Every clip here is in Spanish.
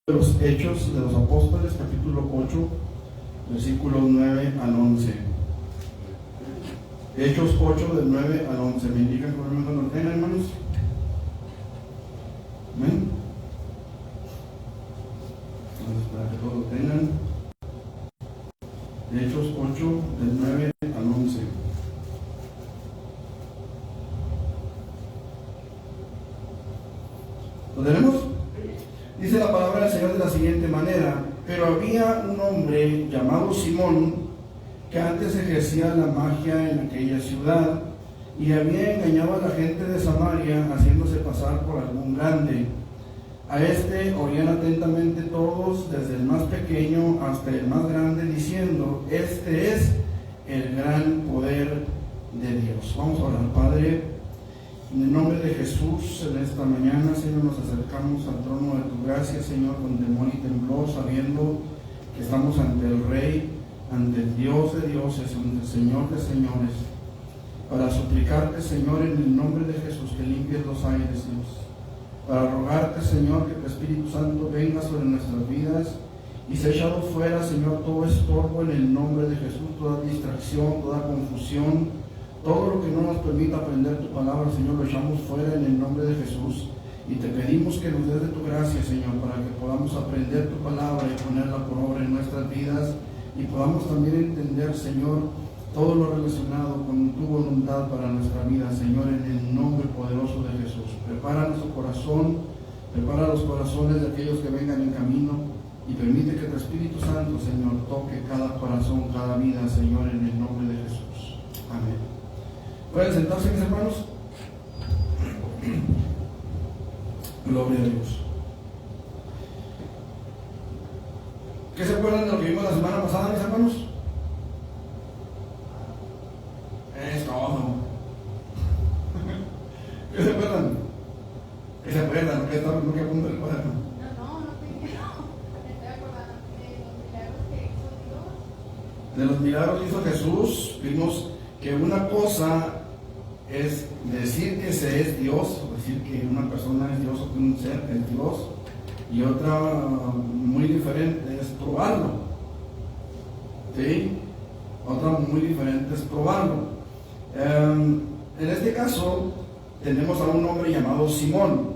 De los Hechos de los Apóstoles, capítulo 8, versículos 9 al 11. Hechos 8, del 9 al 11. ¿Me indican por lo menos lo tengan, hermanos? Amén. Entonces, para que todos lo tengan. Hechos 8, del 9 al 11. ¿Lo tenemos? Dice la palabra del Señor de la siguiente manera: pero había un hombre llamado Simón, que antes ejercía la magia en aquella ciudad, y había engañado a la gente de Samaria, haciéndose pasar por algún grande. A este oían atentamente todos, desde el más pequeño hasta el más grande, diciendo: este es el gran poder de Dios. Vamos a orar. Padre, en el nombre de Jesús, en esta mañana, Señor, nos acercamos al trono de tu gracia, Señor, con temor y temblor, sabiendo que estamos ante el Rey, ante el Dios de dioses, ante el Señor de señores, para suplicarte, Señor, en el nombre de Jesús, que limpies los aires, Dios, para rogarte, Señor, que tu Espíritu Santo venga sobre nuestras vidas y se ha echado fuera, Señor, todo estorbo en el nombre de Jesús, toda distracción, toda confusión. Todo lo que no nos permita aprender tu palabra, Señor, lo echamos fuera en el nombre de Jesús. Y te pedimos que nos des de tu gracia, Señor, para que podamos aprender tu palabra y ponerla por obra en nuestras vidas. Y podamos también entender, Señor, todo lo relacionado con tu voluntad para nuestra vida, Señor, en el nombre poderoso de Jesús. Prepara nuestro corazón, prepara los corazones de aquellos que vengan en camino. Y permite que tu Espíritu Santo, Señor, toque cada corazón, cada vida, Señor, en el nombre de Jesús. Amén. ¿Pueden sentarse, mis hermanos? Gloria a Dios. ¿Qué se acuerdan de lo que vimos la semana pasada, mis hermanos? Es todo. ¿Qué se acuerdan? ¿Qué se acuerdan? ¿Qué está lo que apunta el cuaderno? No estoy acordando de De los los milagros que hizo Dios. milagros que hizo Jesús, vimos que una cosa es decir que se es Dios, o decir que una persona es Dios o que un ser es Dios, y otra muy diferente es probarlo. ¿Sí? Otra muy diferente es probarlo. En este caso tenemos a un hombre llamado Simón.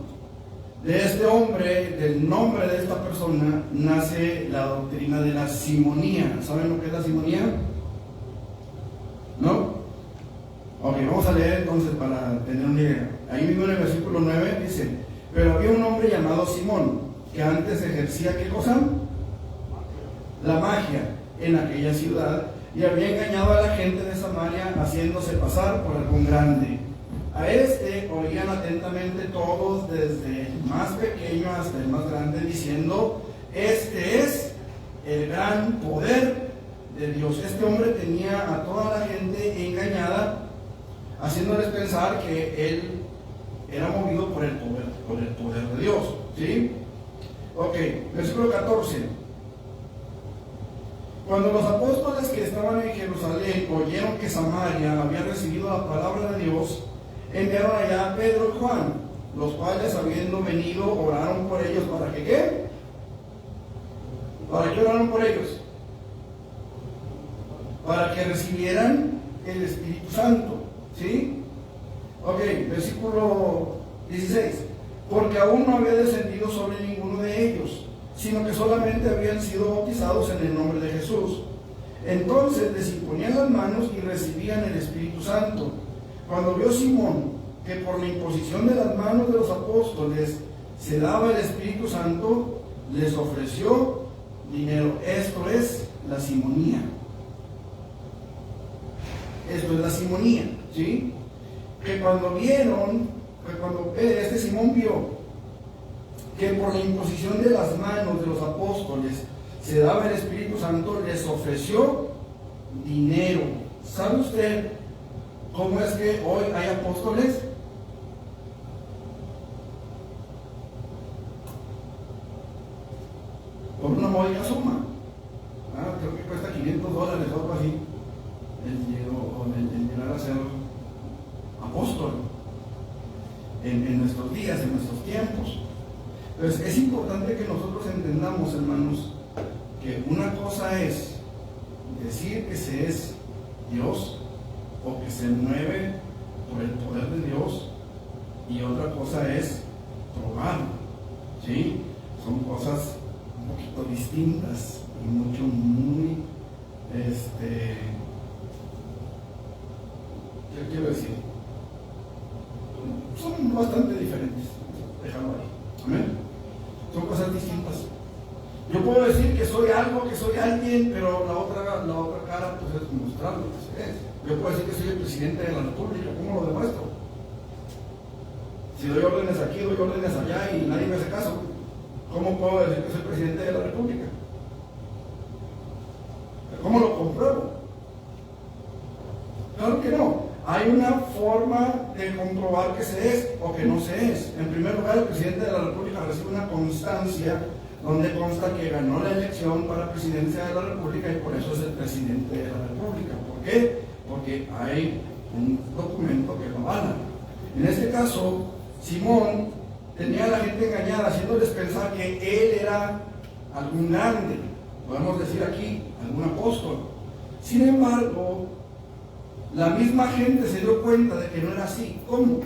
De este hombre, del nombre de esta persona, nace la doctrina de la simonía. ¿Saben lo que es la simonía? ¿No? Ok, vamos a leer entonces para tener una idea. Ahí mismo en el versículo 9 dice: pero había un hombre llamado Simón, que antes ejercía, ¿qué cosa? La magia en aquella ciudad, y había engañado a la gente de Samaria, haciéndose pasar por algún grande. A este oían atentamente todos, desde el más pequeño hasta el más grande, diciendo: este es el gran poder de Dios. Este hombre tenía a toda la gente engañada, haciéndoles pensar que él era movido por el poder de Dios. ¿Sí? Ok, versículo 14. Cuando los apóstoles que estaban en Jerusalén oyeron que Samaria había recibido la palabra de Dios, enviaron allá a Pedro y Juan, los cuales, habiendo venido, oraron por ellos. ¿Para que qué? ¿Para qué oraron por ellos? Para que recibieran el Espíritu Santo. ¿Sí? Ok, versículo 16. Porque aún no había descendido sobre ninguno de ellos, sino que solamente habían sido bautizados en el nombre de Jesús. Entonces les imponían las manos y recibían el Espíritu Santo. Cuando vio Simón que por la imposición de las manos de los apóstoles se daba el Espíritu Santo, les ofreció dinero. Esto es la simonía. Esto es la simonía. ¿Sí? Que cuando este Simón vio que por la imposición de las manos de los apóstoles se daba el Espíritu Santo, les ofreció dinero. ¿Sabe usted cómo es que hoy hay apóstoles? Por una módica suma. Creo que cuesta $500 o algo así el llegar a ser apóstol en nuestros días, en nuestros tiempos. Entonces es importante que nosotros entendamos Porque una cosa es decir que se es Dios o que se mueve por el poder de Dios, y otra cosa es probarlo, ¿sí? Son cosas un poquito distintas y muy, ¿qué quiero decir? Son bastante diferentes, déjalo ahí, amén. Son cosas distintas. Yo puedo decir que soy algo, que soy alguien, pero la otra cara pues es mostrar lo que se es. Yo puedo decir que soy el presidente de la República, ¿cómo lo demuestro? Si doy órdenes aquí, doy órdenes allá y nadie me hace caso, ¿cómo puedo decir que soy presidente de la República? ¿Cómo lo compruebo? Claro que no. Hay una forma de comprobar que se es o que no se es. En primer lugar, el presidente de la República recibe una constancia donde consta que ganó la elección para presidencia de la República y por eso es el presidente de la República. ¿Por qué? Porque hay un documento que lo avala. En este caso, Simón tenía a la gente engañada, haciéndoles pensar que él era algún grande, podemos decir aquí, algún apóstol. Sin embargo, la misma gente se dio cuenta de que no era así. ¿Cómo?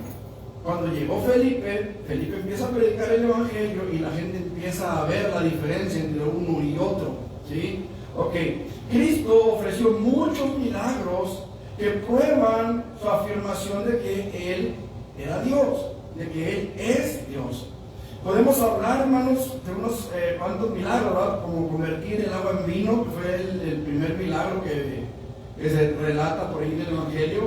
Cuando llegó Felipe empieza a predicar el Evangelio y la gente empieza a ver la diferencia entre uno y otro, ¿sí? Ok, Cristo ofreció muchos milagros que prueban su afirmación de que Él era Dios, de que Él es Dios. Podemos hablar, hermanos, de unos cuantos milagros, ¿verdad? Como convertir el agua en vino, que fue el primer milagro que se relata por ahí en el Evangelio,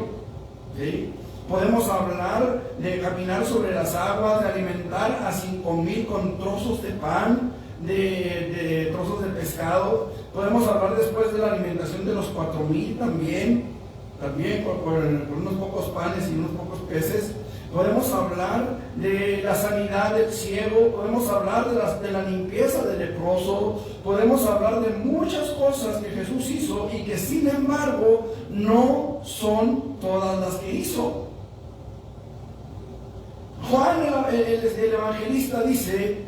¿sí? Podemos hablar de caminar sobre las aguas, de alimentar a 5,000 con trozos de pan, de trozos de pescado. Podemos hablar después de la alimentación de los 4,000 también con unos pocos panes y unos pocos peces. Podemos hablar de la sanidad del ciego, podemos hablar de la limpieza del leproso, podemos hablar de muchas cosas que Jesús hizo y que sin embargo no son todas las que hizo. Juan, el evangelista, dice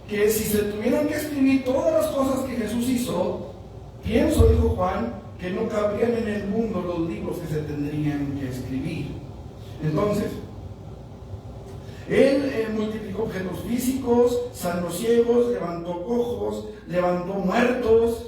que si se tuvieran que escribir todas las cosas que Jesús hizo, pienso, dijo Juan, que no cabrían en el mundo los libros que se tendrían que escribir. Entonces, Él multiplicó objetos físicos, sanó ciegos, levantó cojos, levantó muertos,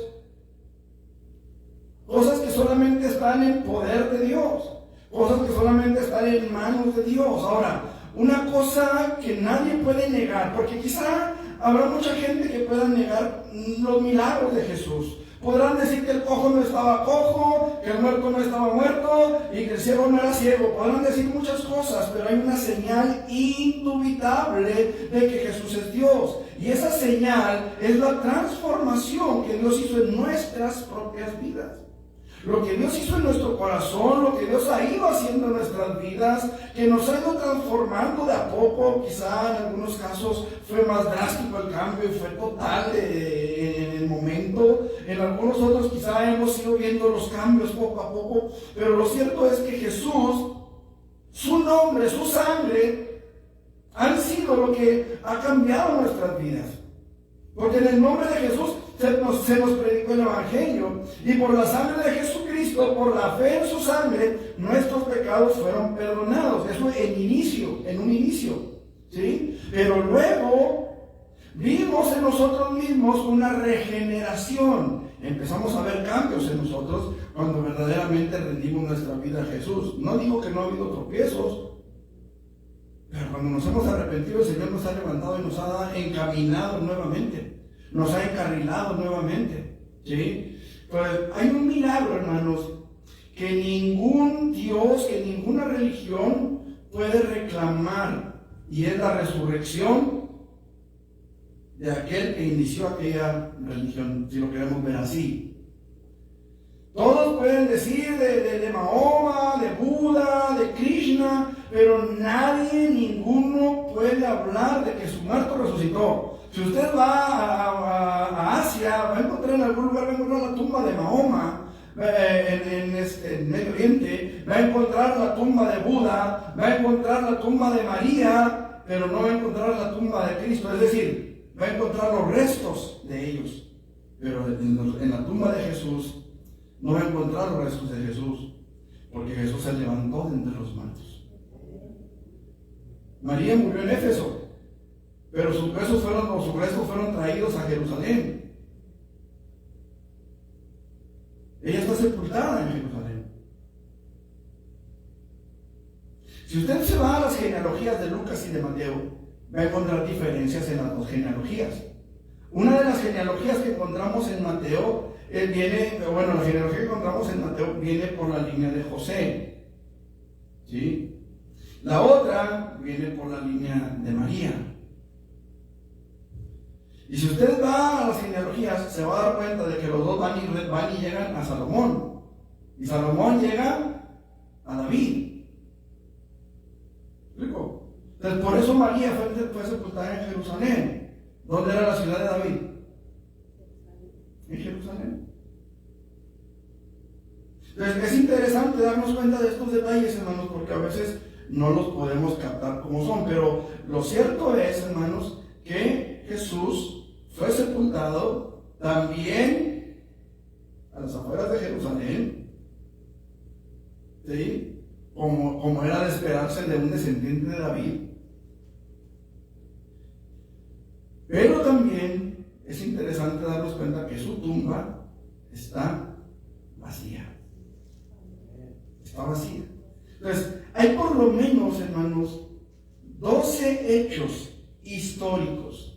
cosas que solamente están en poder de Dios, cosas que solamente están en manos de Dios. Ahora, una cosa que nadie puede negar, porque quizá habrá mucha gente que pueda negar los milagros de Jesús. Podrán decir que el cojo no estaba cojo, que el muerto no estaba muerto y que el ciego no era ciego. Podrán decir muchas cosas, pero hay una señal indubitable de que Jesús es Dios. Y esa señal es la transformación que Dios hizo en nuestras propias vidas. Lo que Dios hizo en nuestro corazón, lo que Dios ha ido haciendo en nuestras vidas, que nos ha ido transformando de a poco. Quizá en algunos casos fue más drástico el cambio y fue total en el momento. En algunos otros quizá hemos ido viendo los cambios poco a poco. Pero lo cierto es que Jesús, su nombre, su sangre, han sido lo que ha cambiado nuestras vidas. Porque en el nombre de Jesús se nos predicó el Evangelio, y por la sangre de Jesucristo, por la fe en su sangre, nuestros pecados fueron perdonados. Eso en un inicio, ¿sí? Pero luego vimos en nosotros mismos una regeneración. Empezamos a ver cambios en nosotros cuando verdaderamente rendimos nuestra vida a Jesús. No digo que no ha habido tropiezos, pero cuando nos hemos arrepentido, el Señor nos ha levantado y nos ha encaminado nuevamente. Nos ha encarrilado nuevamente, ¿sí? Pues hay un milagro, hermanos, que ningún Dios, que ninguna religión puede reclamar, y es la resurrección de aquel que inició aquella religión, si lo queremos ver así. Todos pueden decir de Mahoma, de Buda, de Krishna, pero nadie, ninguno puede hablar de que su muerto resucitó. Si usted va a Asia, va a encontrar en algún lugar, va a encontrar la tumba de Mahoma, en Medio Oriente, va a encontrar la tumba de Buda, va a encontrar la tumba de María, pero no va a encontrar la tumba de Cristo. Es decir, va a encontrar los restos de ellos, pero en la tumba de Jesús no va a encontrar los restos de Jesús, porque Jesús se levantó de entre los muertos. María murió en Éfeso, pero sus restos fueron traídos a Jerusalén. Ella está sepultada en Jerusalén. Si usted se va a las genealogías de Lucas y de Mateo, va a encontrar diferencias en las dos genealogías. Una de las genealogías que encontramos en Mateo la genealogía que encontramos en Mateo viene por la línea de José, ¿sí? La otra viene por la línea de María. Y si usted va a las genealogías, se va a dar cuenta de que los dos van y llegan a Salomón. Y Salomón llega a David. ¿Explico? Entonces, por eso María fue sepultada en Jerusalén. ¿Dónde era la ciudad de David? En Jerusalén. Entonces, es interesante darnos cuenta de estos detalles, hermanos, porque a veces no los podemos captar como son. Pero lo cierto es, hermanos, que Jesús fue sepultado también a las afueras de Jerusalén, ¿sí? Como era de esperarse de un descendiente de David. Pero también es interesante darnos cuenta que su tumba está vacía. Está vacía. Entonces, hay por lo menos, hermanos, 12 hechos históricos.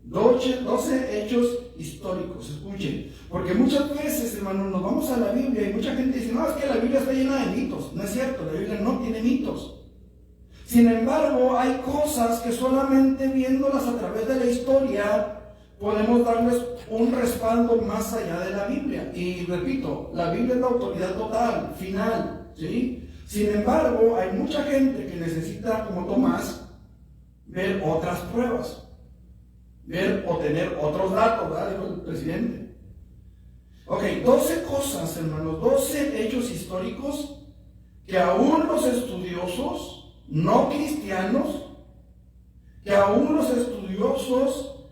12 hechos históricos, escuchen. Porque muchas veces, hermanos, nos vamos a la Biblia y mucha gente dice, no, es que la Biblia está llena de mitos. No es cierto, la Biblia no tiene mitos. Sin embargo, hay cosas que solamente viéndolas a través de la historia podemos darles un respaldo más allá de la Biblia. Y repito, la Biblia es la autoridad total, final, ¿sí? Sin embargo, hay mucha gente que necesita, como Tomás, ver otras pruebas, ver o tener otros datos, ¿verdad? Dijo el presidente. Ok, 12 cosas, hermanos, 12 hechos históricos que aún los estudiosos no cristianos, que aún los estudiosos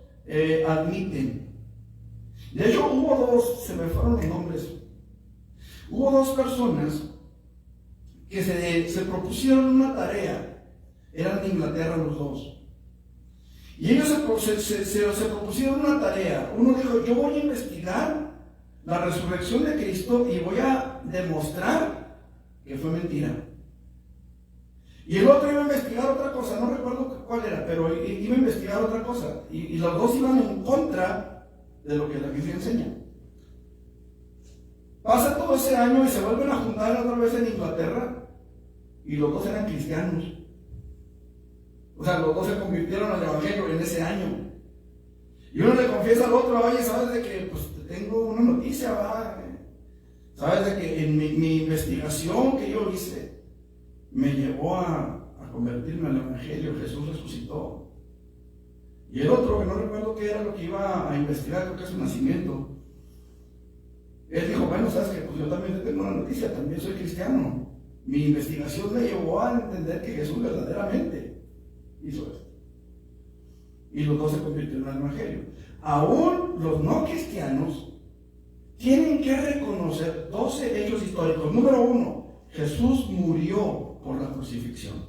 admiten. De hecho, se me fueron los nombres, hubo dos personas que se propusieron una tarea, eran de Inglaterra los dos, y ellos se propusieron una tarea. Uno dijo, yo voy a investigar la resurrección de Cristo y voy a demostrar que fue mentira. Y el otro iba a investigar otra cosa, no recuerdo cuál era, pero iba a investigar otra cosa. Y los dos iban en contra de lo que la Biblia enseña. Pasa todo ese año y se vuelven a juntar otra vez en Inglaterra, y los dos eran cristianos. O sea, los dos se convirtieron al Evangelio en ese año. Y uno le confiesa al otro, oye, ¿sabes de que pues tengo una noticia, ¿verdad? ¿Sabes de que en mi investigación que yo hice me llevó a convertirme al Evangelio? Jesús resucitó. Y el otro, que no recuerdo qué era lo que iba a investigar, creo que es su nacimiento, él dijo, bueno, sabes que pues yo también tengo una noticia, también soy cristiano. Mi investigación me llevó a entender que Jesús verdaderamente hizo esto. Y los dos se convirtieron al Evangelio. Aún los no cristianos tienen que reconocer 12 hechos históricos. Número 1, Jesús murió por la crucifixión.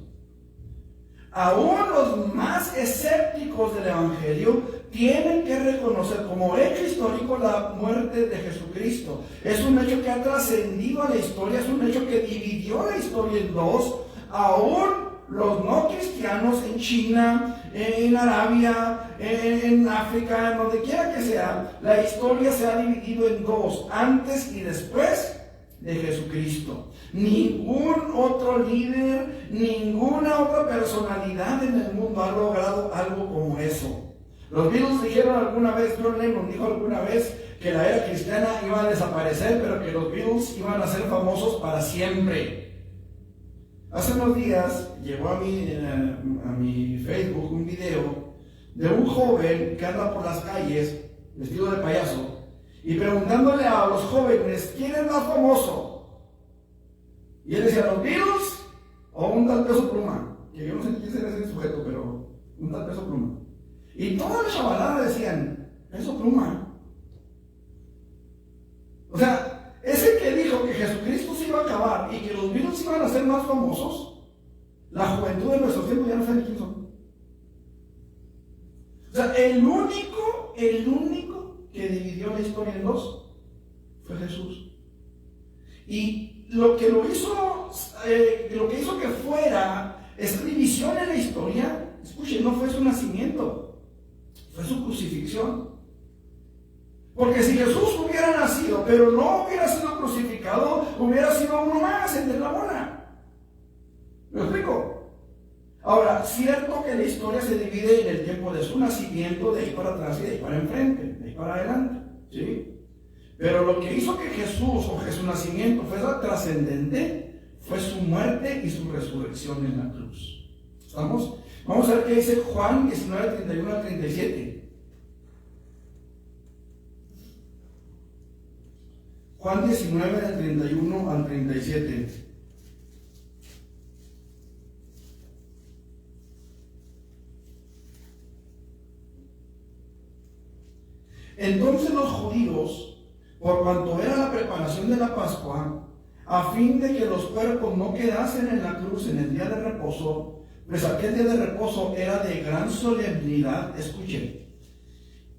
Aún los más escépticos del Evangelio tienen que reconocer como hecho histórico la muerte de Jesucristo. Es un hecho que ha trascendido a la historia, es un hecho que dividió la historia en dos. Aún los no cristianos en China, en Arabia, en África, en donde quiera que sea, la historia se ha dividido en dos, antes y después de Jesucristo. Ningún otro líder, ninguna otra personalidad en el mundo ha logrado algo como eso. Los Beatles dijeron alguna vez, John Lennon dijo alguna vez que la era cristiana iba a desaparecer, pero que los Beatles iban a ser famosos para siempre. Hace unos días llegó a mi Facebook un video de un joven que anda por las calles vestido de payaso y preguntándole a los jóvenes quién es más famoso. Y él decía, ¿los Beatles o un tal Peso Pluma? Que yo no sé quién será ese sujeto, pero un tal Peso Pluma. Y toda la chavalada decían, Peso Pluma. O sea, ese que dijo que Jesucristo se iba a acabar y que los virus iban a ser más famosos, la juventud de nuestros tiempos ya no sabe quién son. O sea, el único que dividió la historia en dos fue Jesús. Y lo que hizo que fuera esa división en la historia, escuchen, no fue su nacimiento, fue su crucifixión. Porque si Jesús hubiera nacido, pero no hubiera sido crucificado, hubiera sido uno más entre la bola. ¿Me explico? Ahora, cierto que la historia se divide en el tiempo de su nacimiento, de ahí para atrás y de ahí para enfrente, de ahí para adelante, ¿sí? Pero lo que hizo que Jesús o que su nacimiento fuera trascendente fue su muerte y su resurrección en la cruz. ¿Estamos? Vamos a ver qué dice Juan 19, 31 al 37. Juan 19, del 31 al 37. Entonces los judíos, por cuanto era la preparación de la Pascua, a fin de que los cuerpos no quedasen en la cruz en el día de reposo, pues aquel día de reposo era de gran solemnidad. Escuchen,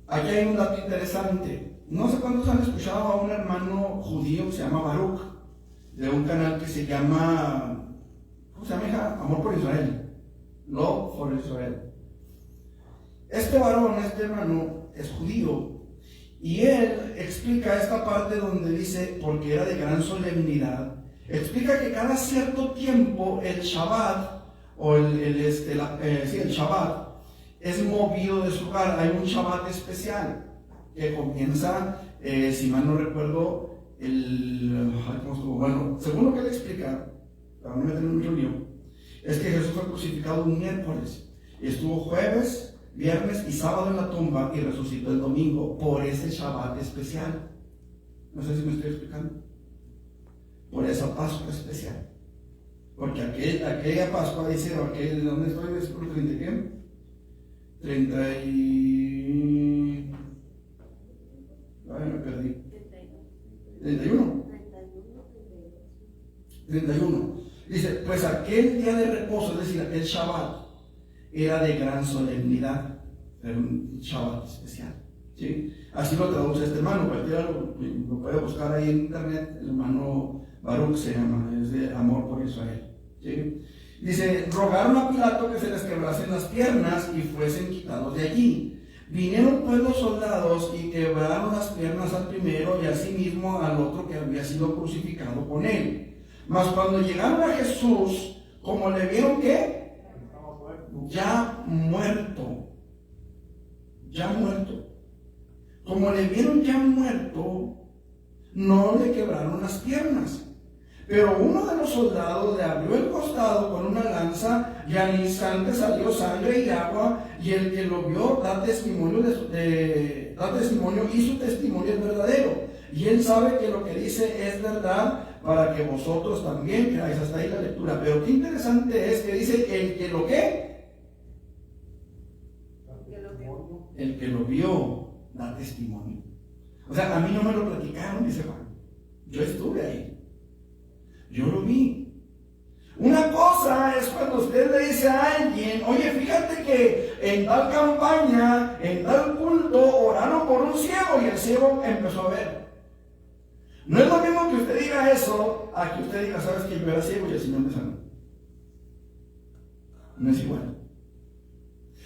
aquí hay un dato interesante. No sé cuántos han escuchado a un hermano judío que se llama Baruch, de un canal que se llama, ¿cómo se llama, hija? Amor por Israel. Love for Israel. Este varón, este hermano, es judío. Y él explica esta parte donde dice, porque era de gran solemnidad, explica que cada cierto tiempo el Shabbat, o el Shabbat, es movido de su lugar. Hay un Shabbat especial que comienza, si mal no recuerdo, bueno, según lo que él explica, para no meterme mucho lío, es que Jesús fue crucificado un miércoles, y estuvo jueves, viernes y sábado en la tumba y resucitó el domingo por ese Shabbat especial. No sé si me estoy explicando. Por esa Pascua especial. Porque aquella Pascua dice, ¿dónde estoy? ¿Es por 30 qué? 30 y... Ay, me perdí. 31. 31. Dice, pues aquel día de reposo, es decir, aquel Shabbat, era de gran solemnidad, era un Shabbat especial, ¿sí? Así lo traduce este hermano, cualquiera lo puede buscar ahí en internet. El hermano Baruch se llama, es de Amor por Israel, ¿sí? Dice, rogaron a Pilato que se les quebrasen las piernas y fuesen quitados de allí. Vinieron pues los soldados y quebraron las piernas al primero y asimismo al otro que había sido crucificado con él. Mas cuando llegaron a Jesús, como le vieron que ya muerto, como le vieron ya muerto, no le quebraron las piernas. Pero uno de los soldados le abrió el costado con una lanza y al instante salió sangre y agua, y el que lo vio da testimonio y su testimonio es verdadero. Y él sabe que lo que dice es verdad, para que vosotros también creáis. Hasta ahí la lectura. Pero qué interesante es que dice el que lo ¿qué? El que lo vio da testimonio. O sea, a mí no me lo platicaron, dice Juan. Yo estuve ahí. Yo lo vi. Una cosa es cuando usted le dice a alguien, oye, fíjate que en tal campaña, en tal culto, oraron por un ciego y el ciego empezó a ver. No es lo mismo que usted diga eso a que usted diga, sabes que yo era ciego y el Señor me sanó. No es igual.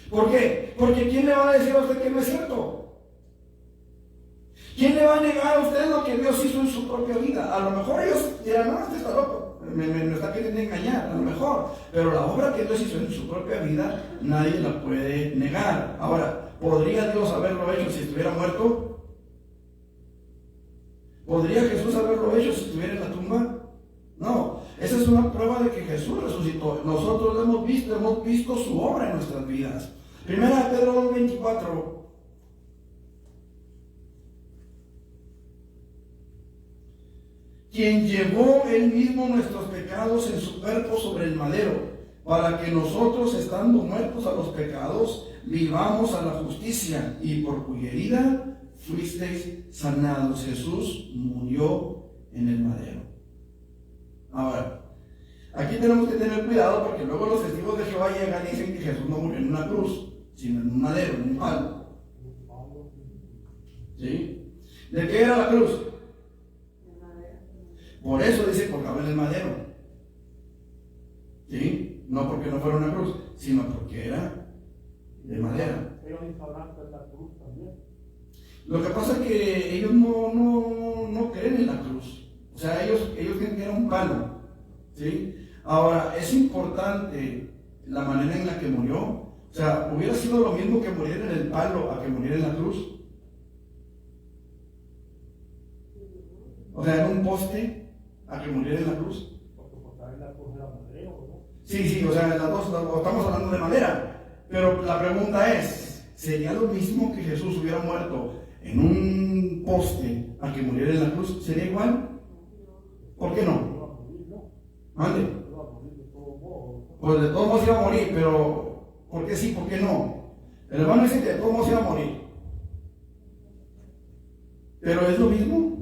¿Por qué? Porque ¿quién le va a decir a usted que no es cierto? ¿Quién le va a negar a usted lo que Dios hizo en su propia vida? A lo mejor ellos dirán, no, este está loco, me está queriendo engañar, a lo mejor. Pero la obra que Dios hizo en su propia vida, nadie la puede negar. Ahora, ¿podría Dios haberlo hecho si estuviera muerto? ¿Podría Jesús haberlo hecho si estuviera en la tumba? No, esa es una prueba de que Jesús resucitó. Nosotros lo hemos visto su obra en nuestras vidas. Primera de Pedro 2:24. Quien llevó él mismo nuestros pecados en su cuerpo sobre el madero, para que nosotros, estando muertos a los pecados, vivamos a la justicia, y por cuya herida fuisteis sanados. Jesús murió en el madero. Ahora, aquí tenemos que tener cuidado porque luego los testigos de Jehová llegan y dicen que Jesús no murió en una cruz, sino en un madero, en un palo. ¿Sí? ¿De qué era la cruz? Por eso dice que estaba en el madero. ¿Sí? No porque no fuera una cruz, sino porque era de madera. Ellos instauraron la cruz también. Lo que pasa es que ellos no creen en la cruz. O sea, ellos creen que era un palo. ¿Sí? Ahora, es importante la manera en la que murió. O sea, hubiera sido lo mismo que morir en el palo a que morir en la cruz. O sea, en un poste a que muriera en la cruz. Porque por estar en la cruz era madera, ¿no? Sí, o sea, las dos, estamos hablando de madera. Pero la pregunta es, ¿sería lo mismo que Jesús hubiera muerto en un poste a que muriera en la cruz? ¿Sería igual? ¿Por qué no? ¿Mande? Pues de todos modos iba a morir, pero ¿por qué sí, por qué no? El hermano dice que de todos modos iba a morir. ¿Pero es lo mismo?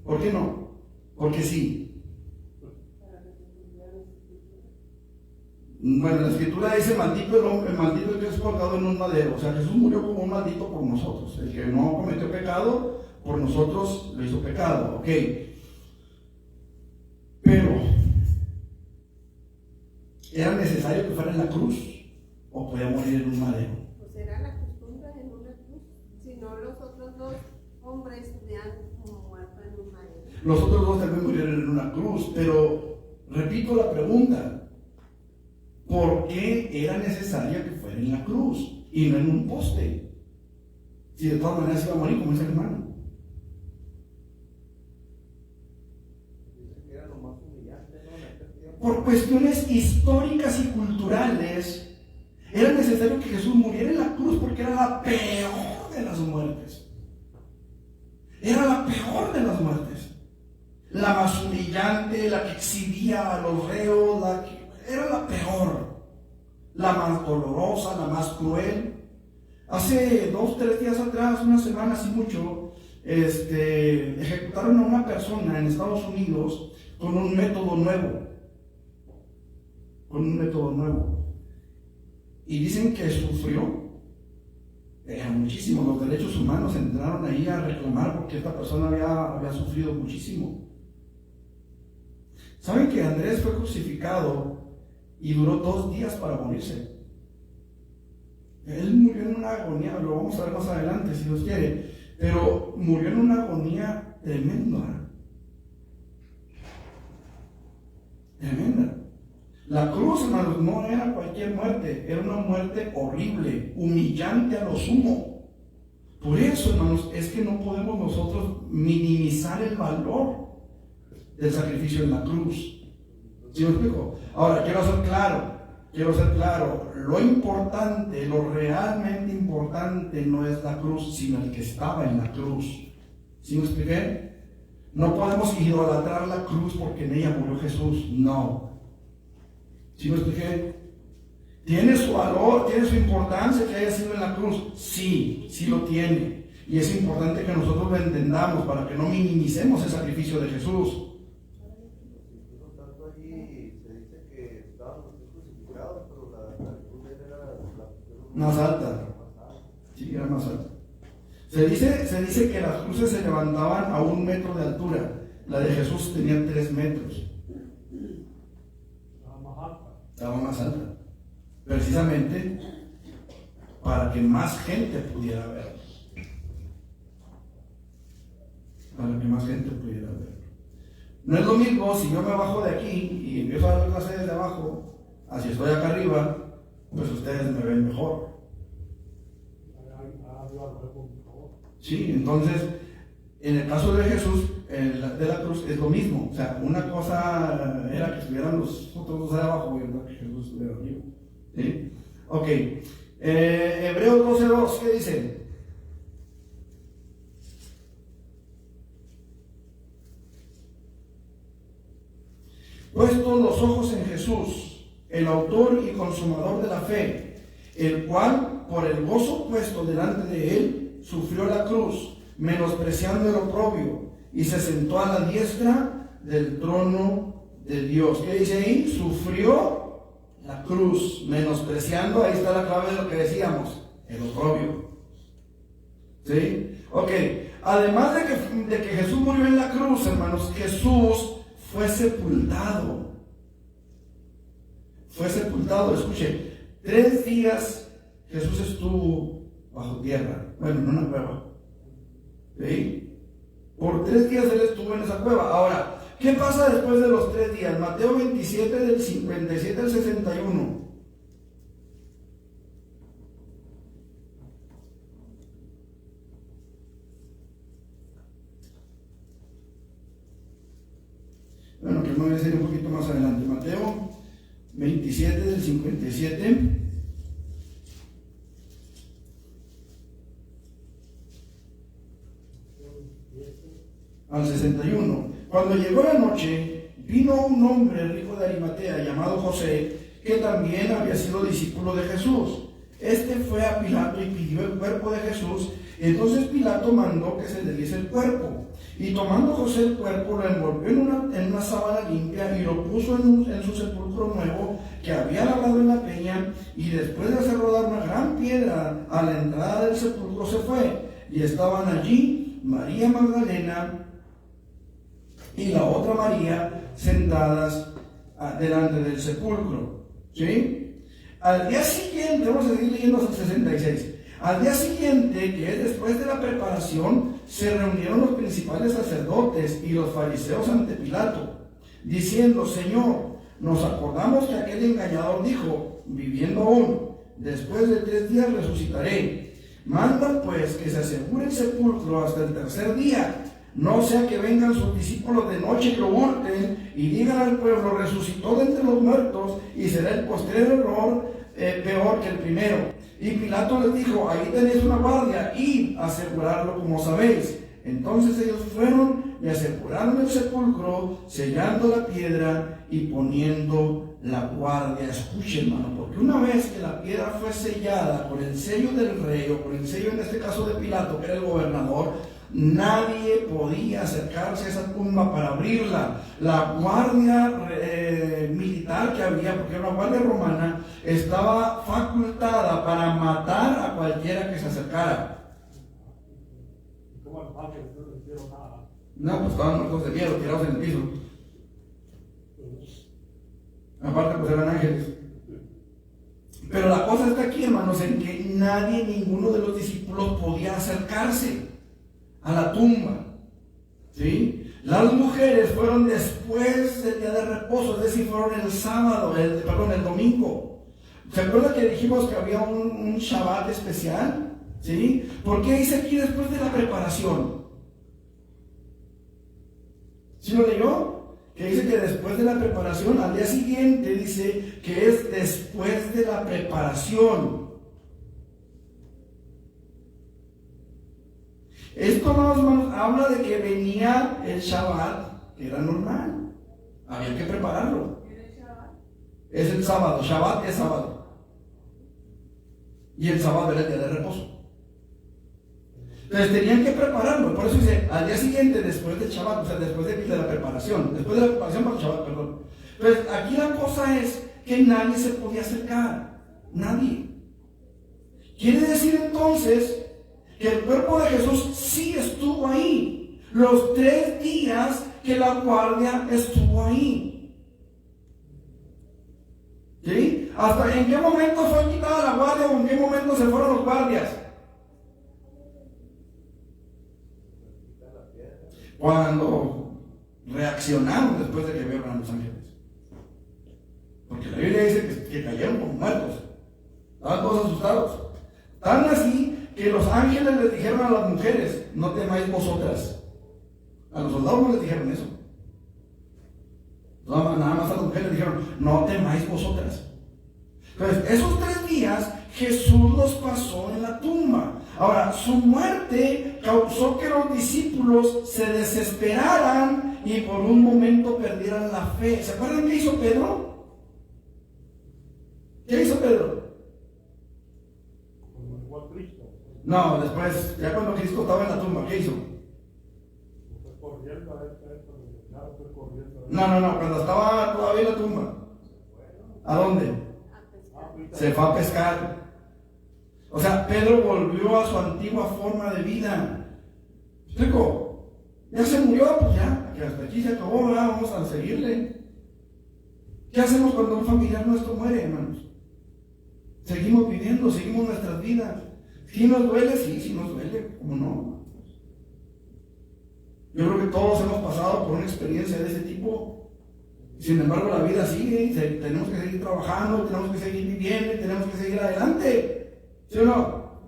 ¿Por qué no? Porque sí. Bueno, la escritura dice, maldito el hombre, maldito el que es colgado en un madero. O sea, Jesús murió como un maldito por nosotros. El que no cometió pecado, por nosotros lo hizo pecado. Ok. Pero, ¿era necesario que fuera en la cruz? ¿O podía morir en un madero? Pues era la costumbre en una cruz. Si no, los otros dos hombres habían muerto en un madero. Los otros dos también murieron en una cruz. Pero, repito la pregunta. ¿Por qué era necesario que fuera en la cruz y no en un poste? Si de todas maneras iba a morir como ese hermano. Por cuestiones históricas y culturales, era necesario que Jesús muriera en la cruz porque era la peor de las muertes. Era la peor de las muertes. La más humillante, la que exhibía a los reos, era la peor, la más dolorosa, la más cruel. Hace 2-3 días atrás, una semana, así mucho, ejecutaron a una persona en Estados Unidos con un método nuevo. Y dicen que sufrió muchísimo. Los derechos humanos entraron ahí a reclamar porque esta persona había sufrido muchísimo. ¿Saben que Andrés fue crucificado y duró 2 días para morirse? Él murió en una agonía, lo vamos a ver más adelante si Dios quiere, pero murió en una agonía tremenda. La cruz, hermanos, no era cualquier muerte, era una muerte horrible, humillante a lo sumo. Por eso, hermanos, es que no podemos nosotros minimizar el valor del sacrificio en la cruz. ¿Sí me explico? Ahora, quiero ser claro, lo importante, lo realmente importante no es la cruz, sino el que estaba en la cruz. ¿Sí me expliqué? No podemos idolatrar la cruz porque en ella murió Jesús, no. ¿Sí me expliqué? ¿Tiene su valor, tiene su importancia que haya sido en la cruz? Sí lo tiene. Y es importante que nosotros lo entendamos para que no minimicemos el sacrificio de Jesús. Más alta. Sí, era más alta. Se dice que las cruces se levantaban a 1 metro de altura. La de Jesús tenía 3 metros. Estaba más alta. Precisamente para que más gente pudiera verlo. No es lo mismo si yo me bajo de aquí y empiezo a dar clase desde abajo, así estoy acá arriba, pues ustedes me ven mejor. Sí, entonces, en el caso de Jesús, de la cruz, es lo mismo. O sea, una cosa era que estuvieran los otros dos de abajo y otra que Jesús estuviera arriba. ¿Sí? Ok. Hebreos 12:2, ¿qué dice? Puestos los ojos en Jesús, el autor y consumador de la fe, el cual, por el gozo puesto delante de él, sufrió la cruz, menospreciando el oprobio, y se sentó a la diestra del trono de Dios. ¿Qué dice ahí? Sufrió la cruz, menospreciando, ahí está la clave de lo que decíamos, el oprobio. ¿Sí? Ok, además de que Jesús murió en la cruz, hermanos, Jesús fue sepultado. Fue sepultado, escuche, 3 días Jesús estuvo bajo tierra, bueno, en una cueva. ¿Sí? Por 3 días Él estuvo en esa cueva. Ahora, ¿qué pasa después de los 3 días? Mateo 27, del 57 al 61. Bueno, que me voy a decir un poquito más adelante. Mateo 27, del 57 al 61. Cuando llegó la noche, vino un hombre, el hijo de Arimatea, llamado José, que también había sido discípulo de Jesús. Este fue a Pilato y pidió el cuerpo de Jesús. Entonces Pilato mandó que se le diese el cuerpo. Y tomando José el cuerpo, lo envolvió en una sábana limpia y lo puso en su sepulcro nuevo que había labrado en la peña. Y después de hacer rodar una gran piedra a la entrada del sepulcro, se fue. Y estaban allí María Magdalena y la otra María sentadas delante del sepulcro. ¿Sí? Al día siguiente, vamos a seguir leyendo hasta el 66. Al día siguiente, que es después de la preparación, se reunieron los principales sacerdotes y los fariseos ante Pilato, diciendo: Señor, nos acordamos que aquel engañador dijo, viviendo aún, después de 3 días resucitaré. Manda pues que se asegure el sepulcro hasta el 3er día, no sea que vengan sus discípulos de noche y lo hurten y digan al pueblo: resucitó de entre los muertos, y será el postrero error peor que el primero. Y Pilato les dijo: ahí tenéis una guardia, id a asegurarlo como sabéis. Entonces ellos fueron y aseguraron el sepulcro, sellando la piedra y poniendo la guardia. Escuchen, hermano, porque una vez que la piedra fue sellada con el sello del rey, o con el sello en este caso de Pilato, que era el gobernador, nadie podía acercarse a esa tumba para abrirla. La guardia militar que había, porque era una guardia romana, estaba facultada para matar a cualquiera que se acercara. ¿Cómo los ángeles no les hicieron nada? No, pues estaban muertos de miedo, tirados en el piso. Aparte, pues eran ángeles. Pero la cosa está aquí, hermanos, en que nadie, ninguno de los discípulos podía acercarse a la tumba. ¿Sí? Las mujeres fueron después del día de reposo, es decir, fueron el sábado, el domingo. ¿Se acuerdan que dijimos que había un Shabbat especial? ¿Sí? ¿Por qué dice aquí después de la preparación? ¿Sí lo leyó? Que dice que después de la preparación, al día siguiente dice que es después de la preparación. Esto nos habla de que venía el Shabbat, que era normal. Había que prepararlo. Es el sábado, Shabbat es sábado. Y el sábado era el día de reposo. Entonces tenían que prepararlo. Por eso dice, al día siguiente, después del Shabbat, o sea, después de la preparación. Después de la preparación para el Shabbat, perdón. Entonces aquí la cosa es que nadie se podía acercar. Nadie. Quiere decir entonces que el cuerpo de Jesús sí estuvo ahí. Los 3 días que la guardia estuvo ahí. ¿Sí? ¿Hasta en qué momento fue quitada la guardia o en qué momento se fueron los guardias? Cuando reaccionaron después de que vieron a los ángeles. Porque la Biblia dice que cayeron como muertos. Estaban todos asustados. Tan así que los ángeles les dijeron a las mujeres: no temáis vosotras. A los soldados no les dijeron eso. Nada más a las mujeres les dijeron: no temáis vosotras. Entonces, esos 3 días Jesús los pasó en la tumba. Ahora, su muerte causó que los discípulos se desesperaran y por un momento perdieran la fe. ¿Se acuerdan qué hizo Pedro? ¿Qué hizo Pedro? No, después, ya cuando Cristo estaba en la tumba, ¿qué hizo? Fue corriendo a ya fue corriendo. No, cuando estaba todavía en la tumba. ¿A dónde? A pescar. Se fue a pescar. O sea, Pedro volvió a su antigua forma de vida. ¿Explico? Ya se murió, pues ya, que hasta aquí se acabó, ¿verdad? Vamos a seguirle. ¿Qué hacemos cuando un familiar nuestro muere, hermanos? Seguimos viviendo, seguimos nuestras vidas. ¿Sí nos duele? Sí nos duele, ¿cómo no? Yo creo que todos hemos pasado por una experiencia de ese tipo. Sin embargo, la vida sigue y tenemos que seguir trabajando, tenemos que seguir viviendo y tenemos que seguir adelante. ¿Sí o no?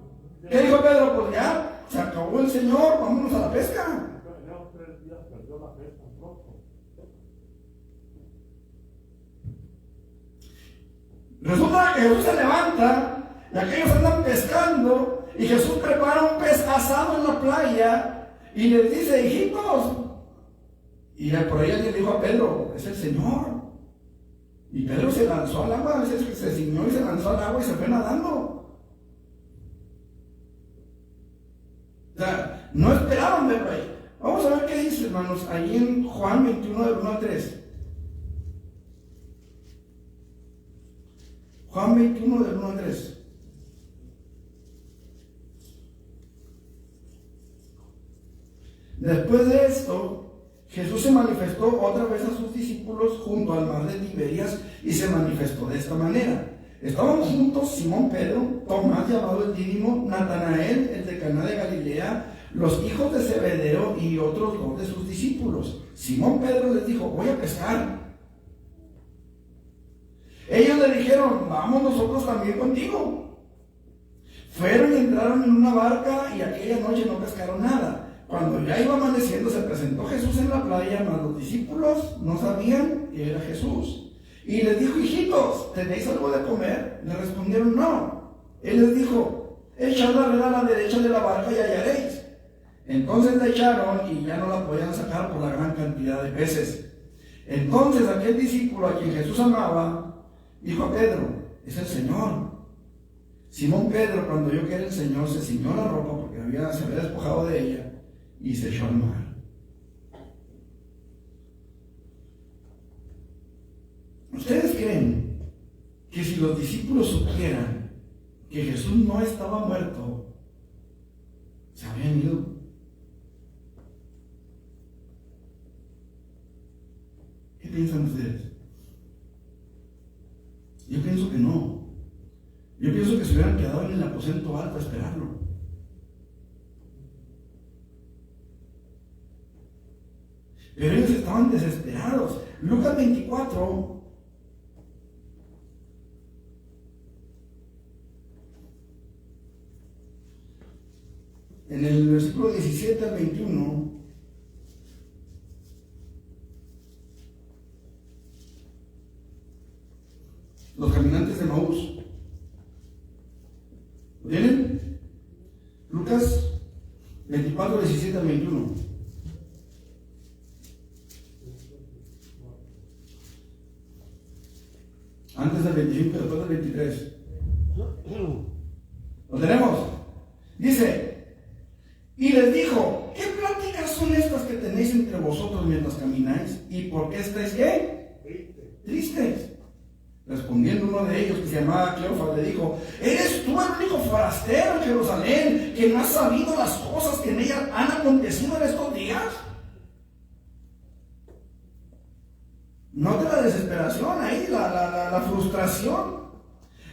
¿Qué dijo Pedro? Pues ya, se acabó el Señor, vámonos a la pesca. Ya 3 días perdió la pesca pronto. Resulta que Jesús se levanta y aquellos andan pescando y Jesús prepara un pez asado en la playa y les dice, hijitos. Y por ahí alguien dijo a Pedro, es el Señor. Y Pedro se lanzó al agua, a veces se ciñó y se lanzó al agua y se fue nadando. O sea, no esperaban verlo ahí. Vamos a ver qué dice, hermanos, ahí en Juan 21, del 1 al 3. Juan 21, del 1 al 3. Después de esto, Jesús se manifestó otra vez a sus discípulos junto al mar de Tiberias y se manifestó de esta manera. Estaban juntos Simón Pedro, Tomás llamado el Dídimo, Natanael, el de Caná de Galilea, los hijos de Zebedeo y otros 2 de sus discípulos. Simón Pedro les dijo, voy a pescar. Ellos le dijeron, vamos nosotros también contigo. Fueron y entraron en una barca y aquella noche no pescaron nada. Cuando ya iba amaneciendo se presentó Jesús en la playa, mas los discípulos no sabían que era Jesús. Y les dijo, hijitos, ¿tenéis algo de comer? Le respondieron, no. Él les dijo, echad la red a la derecha de la barca y hallaréis. Entonces la echaron y ya no la podían sacar por la gran cantidad de peces. Entonces aquel discípulo a quien Jesús amaba, dijo a Pedro, es el Señor. Simón Pedro, cuando vio que era el Señor, se ciñó la ropa porque se había despojado de ella y se echó al mar. ¿Ustedes creen que si los discípulos supieran que Jesús no estaba muerto, se habrían ido? ¿Qué piensan ustedes? Yo pienso que no. Yo pienso que se hubieran quedado en el aposento alto a esperarlo. Pero ellos estaban desesperados. Lucas 24, en el versículo 17 al 21, los caminantes de Maús. ¿Lo tienen? Lucas 24, 17 al 21. Antes del 25, después del 23. ¿Lo tenemos? Dice, y les dijo, ¿qué pláticas son estas que tenéis entre vosotros mientras camináis? ¿Y por qué estáis qué? Tristes. Respondiendo uno de ellos, que se llamaba Cleofas, le dijo, ¿eres tú el único forastero en Jerusalén que no has sabido las cosas que en ella han acontecido en estos días? Note la desesperación ahí, la frustración.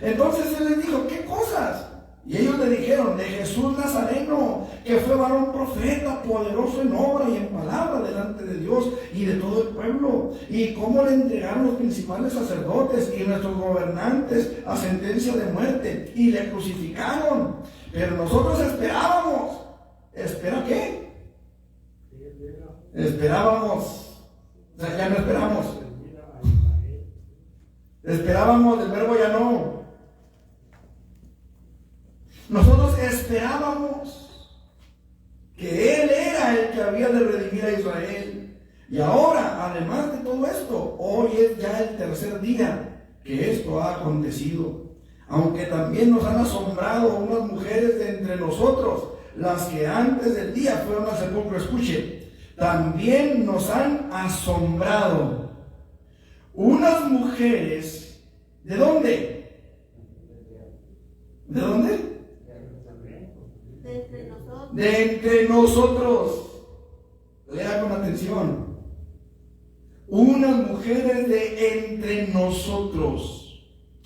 Entonces él les dijo, ¿qué cosas? Y ellos le dijeron, de Jesús Nazareno, que fue varón profeta, poderoso en obra y en palabra delante de Dios y de todo el pueblo, y cómo le entregaron los principales sacerdotes y nuestros gobernantes a sentencia de muerte, y le crucificaron. Pero nosotros esperábamos. ¿Espera qué? Esperábamos. O sea, ya no esperamos. Esperábamos, el verbo ya no. Nosotros esperábamos que Él era el que había de redimir a Israel. Y ahora, además de todo esto, hoy es ya el tercer día que esto ha acontecido. aunque también nos han asombrado unas mujeres de entre nosotros, las que antes del día fueron al sepulcro. Escuche, también nos han asombrado unas mujeres. ¿De dónde? ¿De dónde? De entre nosotros. De entre nosotros. Lea con atención. Unas mujeres de entre nosotros.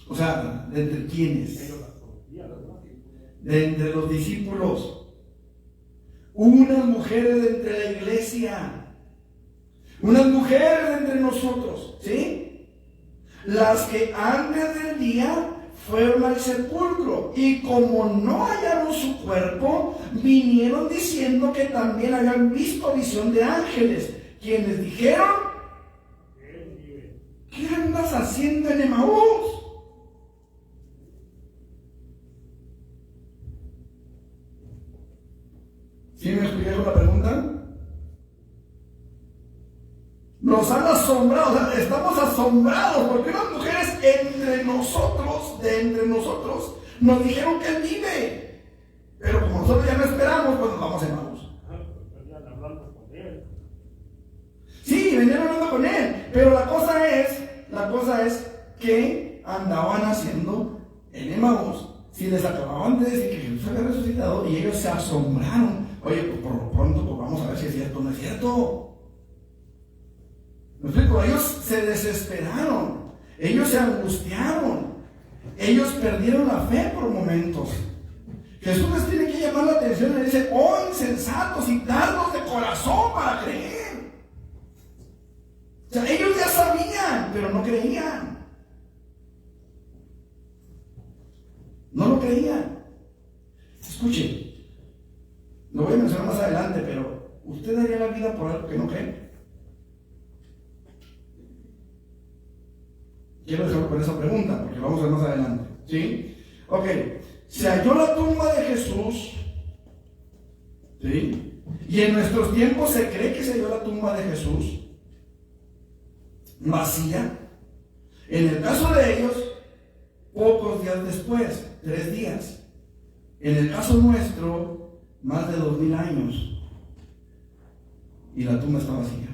O sea, ¿de entre quiénes? De entre los discípulos. Unas mujeres de entre la iglesia. Unas mujeres de entre nosotros. ¿Sí? Las que antes del día fueron al sepulcro, y como no hallaron su cuerpo, vinieron diciendo que también habían visto visión de ángeles, quienes dijeron: ¿qué andas haciendo en Emaús? ¿Sí me expliqué con la pregunta? Nos han asombrado, o sea, estamos asombrados porque unas mujeres entre nosotros, de entre nosotros, nos dijeron que Él vive. Pero como nosotros ya no esperamos, pues nos vamos a Emaús. Venían hablando con Él. Sí, venían hablando con Él. Pero la cosa es que andaban haciendo en Emaús. Si les acababan de decir que Jesús había resucitado y ellos se asombraron. Oye, pues por lo pronto, pues vamos a ver si es cierto o no es cierto. ¿Me explico? Ellos se desesperaron, ellos se angustiaron, ellos perdieron la fe por momentos. Jesús les tiene que llamar la atención y les dice: oh, insensatos y tardos de corazón para creer. O sea, ellos ya sabían, pero no creían. No lo creían. Escuche, lo voy a mencionar más adelante, pero ¿usted daría la vida por algo que no cree? Quiero dejarlo con esa pregunta, porque vamos a ver más adelante. ¿Sí? Ok. Se halló la tumba de Jesús. ¿Sí? Y en nuestros tiempos se cree que se halló la tumba de Jesús vacía. En el caso de ellos, pocos días después, 3 días. En el caso nuestro, más de 2000 años. Y la tumba está vacía.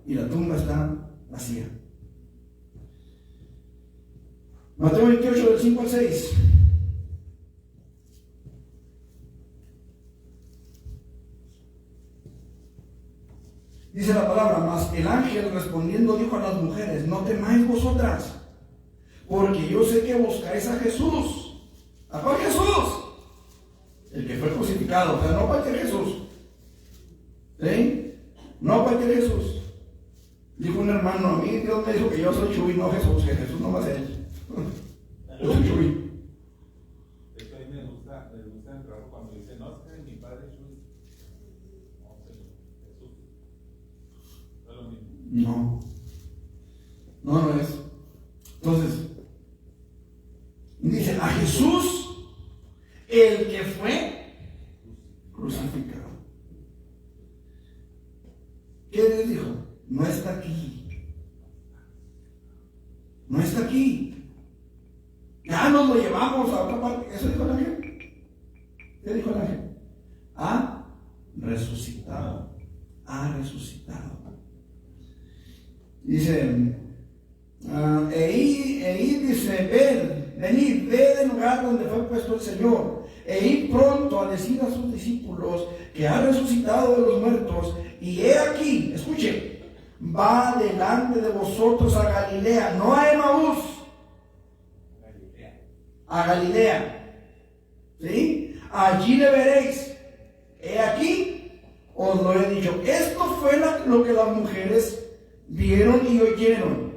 Y la tumba está vacía. Mateo 28, del 5 al 6. Dice la palabra: mas el ángel respondiendo dijo a las mujeres: no temáis vosotras, porque yo sé que buscáis a Jesús. ¿A cuál Jesús? El que fue crucificado. O sea, no cualquier Jesús. ¿Sí? No cualquier Jesús. Dijo un hermano: a mí Dios me dijo que yo soy Chuy, no Jesús, que Jesús no va a ser él. Yo soy Chuy. Esto a mí me gusta entrar cuando dice: no, es que mi padre es Chuy. No, Jesús. No es lo mismo. No es. Entonces, dice: a Jesús, el que fue crucificado. ¿Qué les dijo? No está aquí. No está aquí. Ya nos lo llevamos a otra parte. ¿Eso dijo el ángel? ¿Qué dijo el ángel? Ha resucitado. Ha resucitado. Dice: dice: venid, ved el lugar donde fue puesto el Señor, e id pronto a decir a sus discípulos que ha resucitado de los muertos, y he aquí, escuche, va delante de vosotros a Galilea, no a Emaús, a Galilea. ¿Sí? Allí le veréis. He aquí, os lo he dicho. Esto fue lo que las mujeres vieron y oyeron.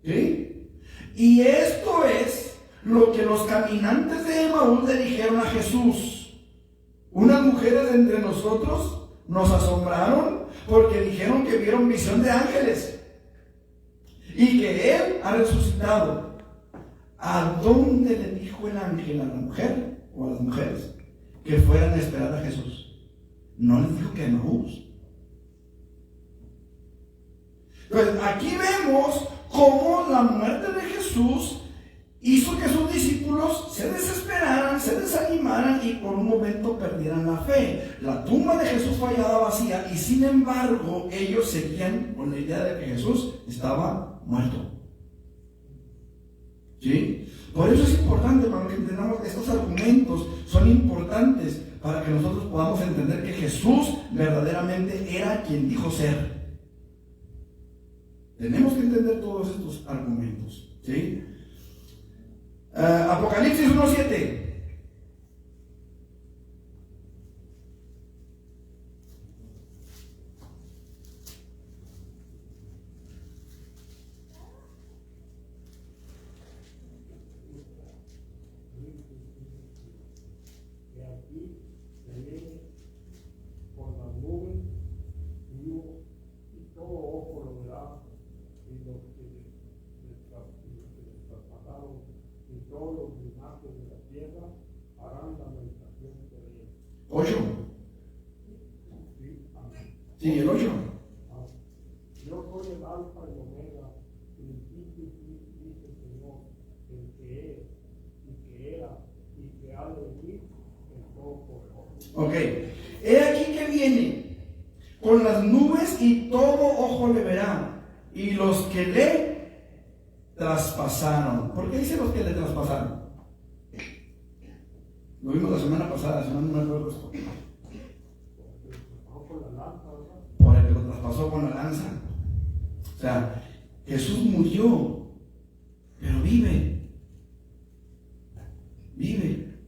¿Sí? Y esto es lo que los caminantes de Emaús le dijeron a Jesús. Unas mujeres de entre nosotros nos asombraron porque dijeron que vieron visión de ángeles y que Él ha resucitado. ¿A dónde le dijo el ángel a la mujer o a las mujeres que fueran a esperar a Jesús? No les dijo que a Emaús. Pues aquí vemos cómo la muerte de Jesús hizo que sus discípulos se desesperaran, se desanimaran y por un momento perdieran la fe. La tumba de Jesús fue hallada vacía y sin embargo ellos seguían con la idea de que Jesús estaba muerto. ¿Sí? Por eso es importante, hermano, que entendamos que estos argumentos son importantes para que nosotros podamos entender que Jesús verdaderamente era quien dijo ser. Tenemos que entender todos estos argumentos. ¿Sí? Apocalipsis 1:7. Que aquí se viene con las nubes y todo ojo lo verá, y los que les traspasaron y todos los linajes de la tierra harán lamentación por él. 8. Sí, amén. Sí, el 8. Yo soy el alfa y el omega, principio y fin, dice el Señor, el que es, y que era, y que ha de venir, el Todopoderoso. Ok. He aquí que viene con las nubes y todo ojo le verá, y los que le traspasaron. ¿Por qué dice los que le traspasaron? Lo vimos la semana pasada, si no me acuerdo esto. Con la lanza, ¿verdad? Por el que lo traspasó con la lanza. O sea, Jesús murió, pero vive. Vive.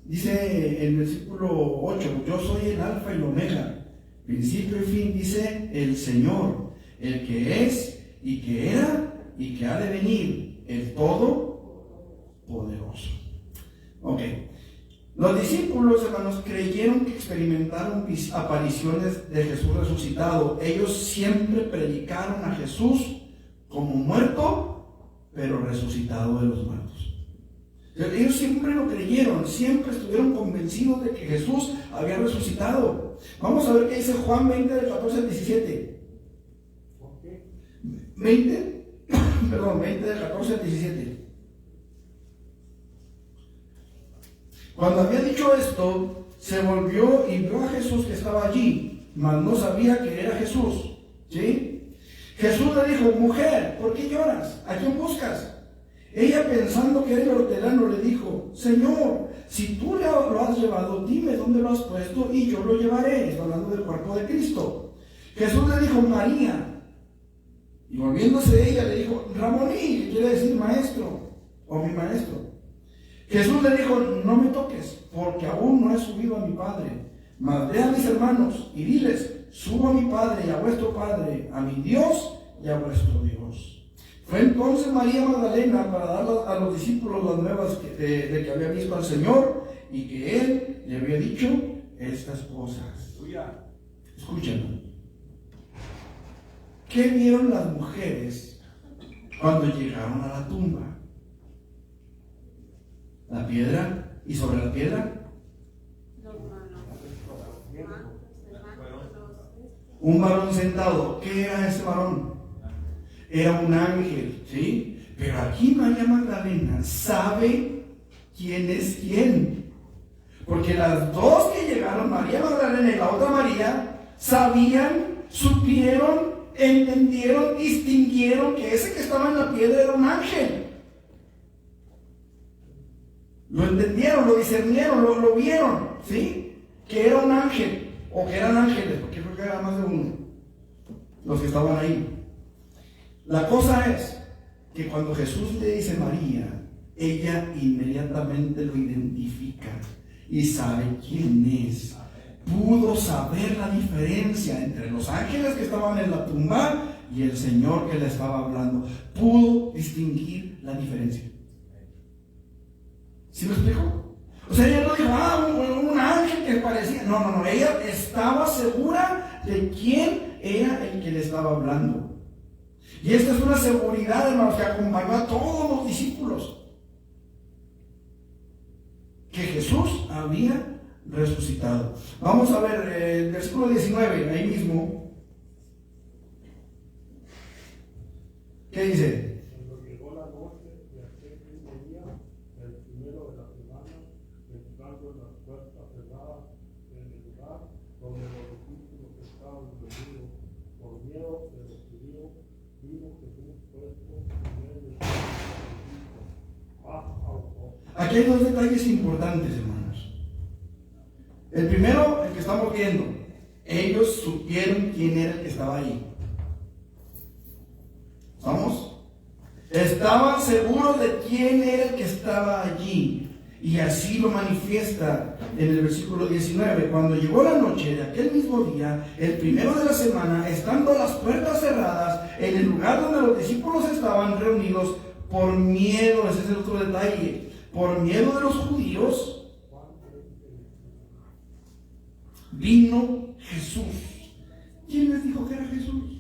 Dice el versículo 8, yo soy el alfa y el omega, principio y fin, dice el Señor, el que es y que era y que ha de venir, el Todopoderoso. Ok. Los discípulos, hermanos, creyeron que experimentaron apariciones de Jesús resucitado. Ellos siempre predicaron a Jesús como muerto, pero resucitado de los muertos. Ellos siempre lo creyeron, siempre estuvieron convencidos de que Jesús había resucitado. Vamos a ver qué dice Juan 20, del 14 al 17. ¿Por qué? 20 del 14 al 17. Cuando había dicho esto, se volvió y vio a Jesús que estaba allí, mas no sabía que era Jesús. ¿Sí? Jesús le dijo, mujer, ¿por qué lloras? ¿A quién buscas? Ella, pensando que era el hortelano, le dijo, Señor, si tú lo has llevado, dime dónde lo has puesto y yo lo llevaré. Está hablando del cuerpo de Cristo. Jesús le dijo, María. Y volviéndose de ella, le dijo, Ramoní, que quiere decir maestro, o mi maestro. Jesús le dijo, no me toques, porque aún no he subido a mi Padre. Mas ve a mis hermanos y diles, subo a mi Padre y a vuestro Padre, a mi Dios y a vuestro Dios. Fue entonces María Magdalena para dar a los discípulos las nuevas de que había visto al Señor y que Él le había dicho estas cosas. Escúchenlo. ¿Qué vieron las mujeres cuando llegaron a la tumba? La piedra, y sobre la piedra un varón sentado. ¿Qué era ese varón? Era un ángel, ¿sí? Pero aquí María Magdalena sabe quién es quién, porque las dos que llegaron, María Magdalena y la otra María, sabían, supieron, entendieron, distinguieron que ese que estaba en la piedra era un ángel. Lo entendieron, lo discernieron, lo vieron, ¿sí? Que era un ángel, o que eran ángeles, porque creo que era más de uno, los que estaban ahí. La cosa es que cuando Jesús le dice María, ella inmediatamente lo identifica y sabe quién es. Pudo saber la diferencia entre los ángeles que estaban en la tumba y el Señor que le estaba hablando. Pudo distinguir la diferencia. ¿Sí me explico? O sea, ella no dijo, un ángel que parecía. No, ella estaba segura de quién era el que le estaba hablando. Y esta es una seguridad, hermanos, que acompañó a todos los discípulos. Que Jesús había resucitado. Vamos a ver el versículo 19, ahí mismo. ¿Qué dice? Cuando llegó la noche de aquel mismo día, el primero de la semana, entrando en las puertas cerradas en el lugar donde los discípulos estaban reunidos por miedo de los judíos, vino Jesús puesto en medio de Aquí hay dos detalles importantes, hermanos. El primero, el que estamos viendo. Ellos supieron quién era el que estaba ahí. ¿Vamos? Estaban seguros de quién era el que estaba allí. Y así lo manifiesta en el versículo 19. Cuando llegó la noche de aquel mismo día, el primero de la semana, estando las puertas cerradas, en el lugar donde los discípulos estaban reunidos, por miedo, ese es el otro detalle, por miedo de los judíos, vino Jesús. ¿Quién les dijo que era Jesús?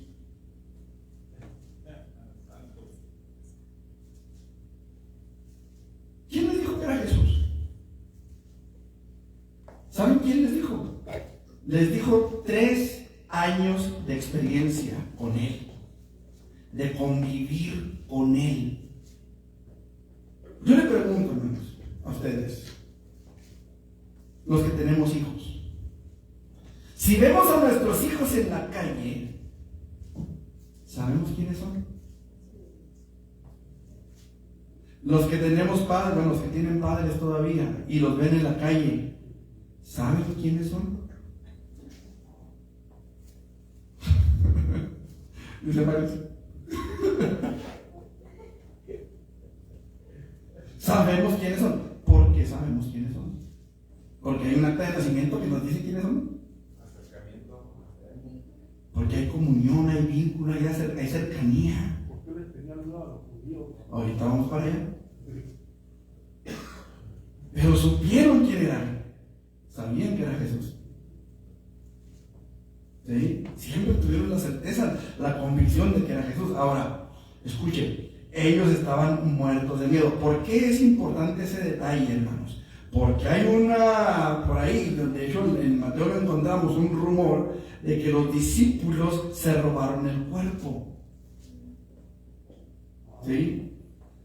¿Quién les dijo que era Jesús? ¿Saben quién les dijo? Les dijo 3 años de experiencia con Él, de convivir con Él. Yo le pregunto, hermanos, a ustedes, los que tenemos hijos, si vemos a nuestros hijos en la calle, ¿sabemos quiénes son? Los que tenemos padres, bueno, los que tienen padres todavía y los ven en la calle, ¿saben quiénes son? Dice Mario. Sabemos quiénes son. ¿Por qué sabemos quiénes son? Porque hay un acta de nacimiento que nos dice quiénes son. Porque hay comunión, hay vínculo, hay cercanía. ¿Por qué les tenían miedo a los judíos? Ahorita vamos para allá. Pero supieron quién era. Sabían que era Jesús. ¿Sí? Siempre tuvieron la certeza, la convicción de que era Jesús. Ahora, escuchen, ellos estaban muertos de miedo. ¿Por qué es importante ese detalle, hermanos? Porque hay por ahí, de hecho en Mateo lo encontramos, un rumor de que los discípulos se robaron el cuerpo. ¿Sí?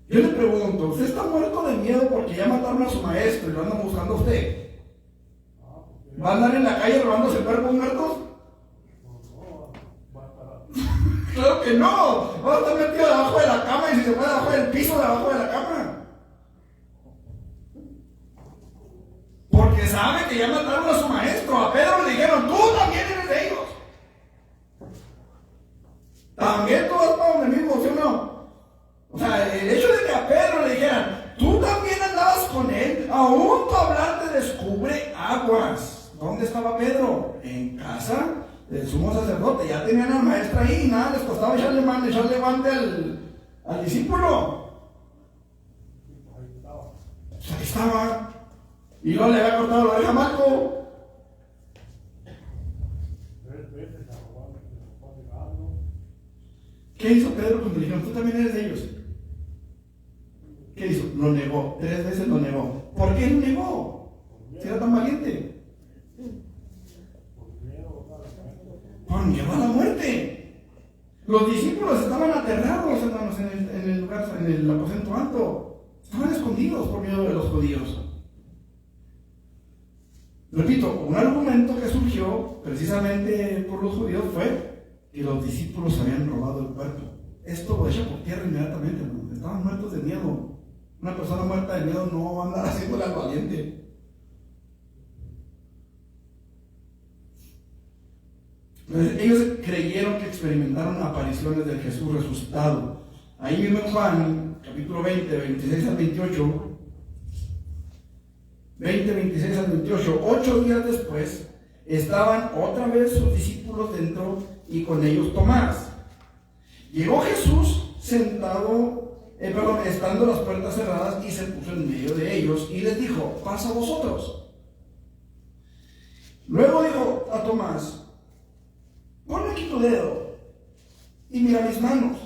Yo le pregunto, ¿usted está muerto de miedo porque ya mataron a su maestro y lo andan buscando a usted? ¿Va a andar en la calle robándose cuerpos muertos? Claro que no. Va a estar metido debajo de la cama y si se puede debajo del piso, debajo de la cama. Porque sabe que ya mataron a su maestro. A Pedro le dijeron, tú también eres de ellos. También tú vas para donde mismo, ¿sí o no? O sea, el hecho de que a Pedro le dijeran, tú también andabas con él, aún tu hablar te descubre aguas. ¿Dónde estaba Pedro? En casa del sumo sacerdote. Ya tenían al maestro ahí y nada les costaba echarle guante al discípulo. Pues ahí estaba. Y no le había cortado la oreja a Marco. 3 veces a robar el regalo. ¿Qué hizo Pedro cuando le dijeron, tú también eres de ellos? ¿Qué hizo? Lo negó. 3 veces lo negó. ¿Por qué lo negó? Si era tan valiente. Por miedo a la muerte. Los discípulos estaban aterrados, hermanos, en el lugar, en el aposento alto. Estaban escondidos por miedo de los judíos. Repito, un argumento que surgió precisamente por los judíos fue que los discípulos habían robado el cuerpo. Esto lo echa por tierra inmediatamente, hermanos. Estaban muertos de miedo. Una persona muerta de miedo no va a andar haciéndole al valiente. Ellos creyeron que experimentaron apariciones de Jesús resucitado. Ahí mismo en Juan, capítulo 20, 26 al 28, 20, 26 al 28, 8 días después, estaban otra vez sus discípulos dentro y con ellos Tomás. Llegó Jesús estando las puertas cerradas y se puso en medio de ellos y les dijo, paz a vosotros. Luego dijo a Tomás, ponme aquí tu dedo y mira mis manos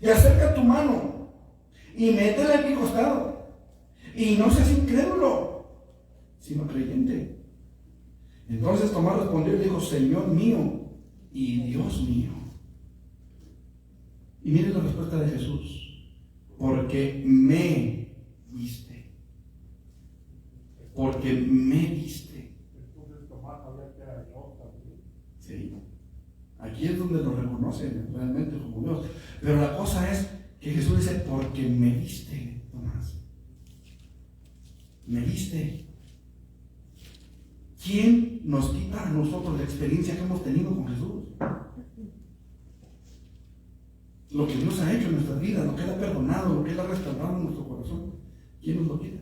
y acerca tu mano y métela en mi costado y no seas incrédulo sino creyente. Entonces Tomás respondió y dijo, Señor mío y Dios mío. Y miren la respuesta de Jesús: porque me viste. Porque me viste. Entonces Tomás sabía que era Dios también. Sí. Aquí es donde lo reconocen realmente como Dios. Pero la cosa es que Jesús dice: porque me viste, Tomás. Me viste. ¿Quién nos quita a nosotros la experiencia que hemos tenido con Jesús? Lo que Dios ha hecho en nuestras vidas, lo que Él ha perdonado, lo que Él ha restaurado en nuestro corazón. ¿Quién nos lo quita?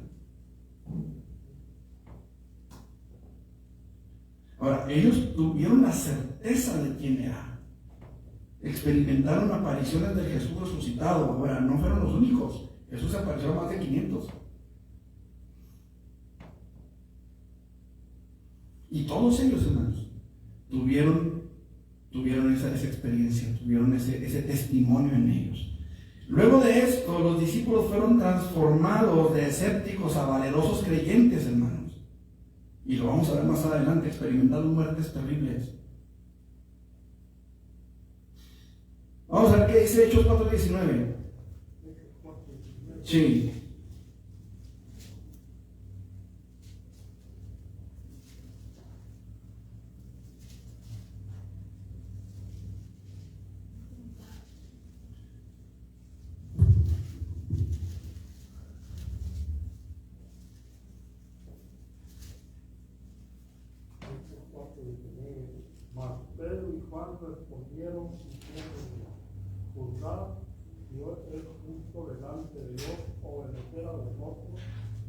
Ahora, ellos tuvieron la certeza de quién era. Experimentaron apariciones de Jesús resucitado. Ahora, no fueron los únicos. Jesús se apareció a más de 500. Y todos ellos, hermanos, tuvieron esa experiencia, tuvieron ese testimonio en ellos. Luego de esto, los discípulos fueron transformados de escépticos a valerosos creyentes, hermanos. Y lo vamos a ver más adelante, experimentaron muertes terribles. Vamos a ver qué dice Hechos 4:19. Sí. Mas Pedro y Juan respondieron diciendo: juzgad si hoy es justo delante de Dios obedecer a vosotros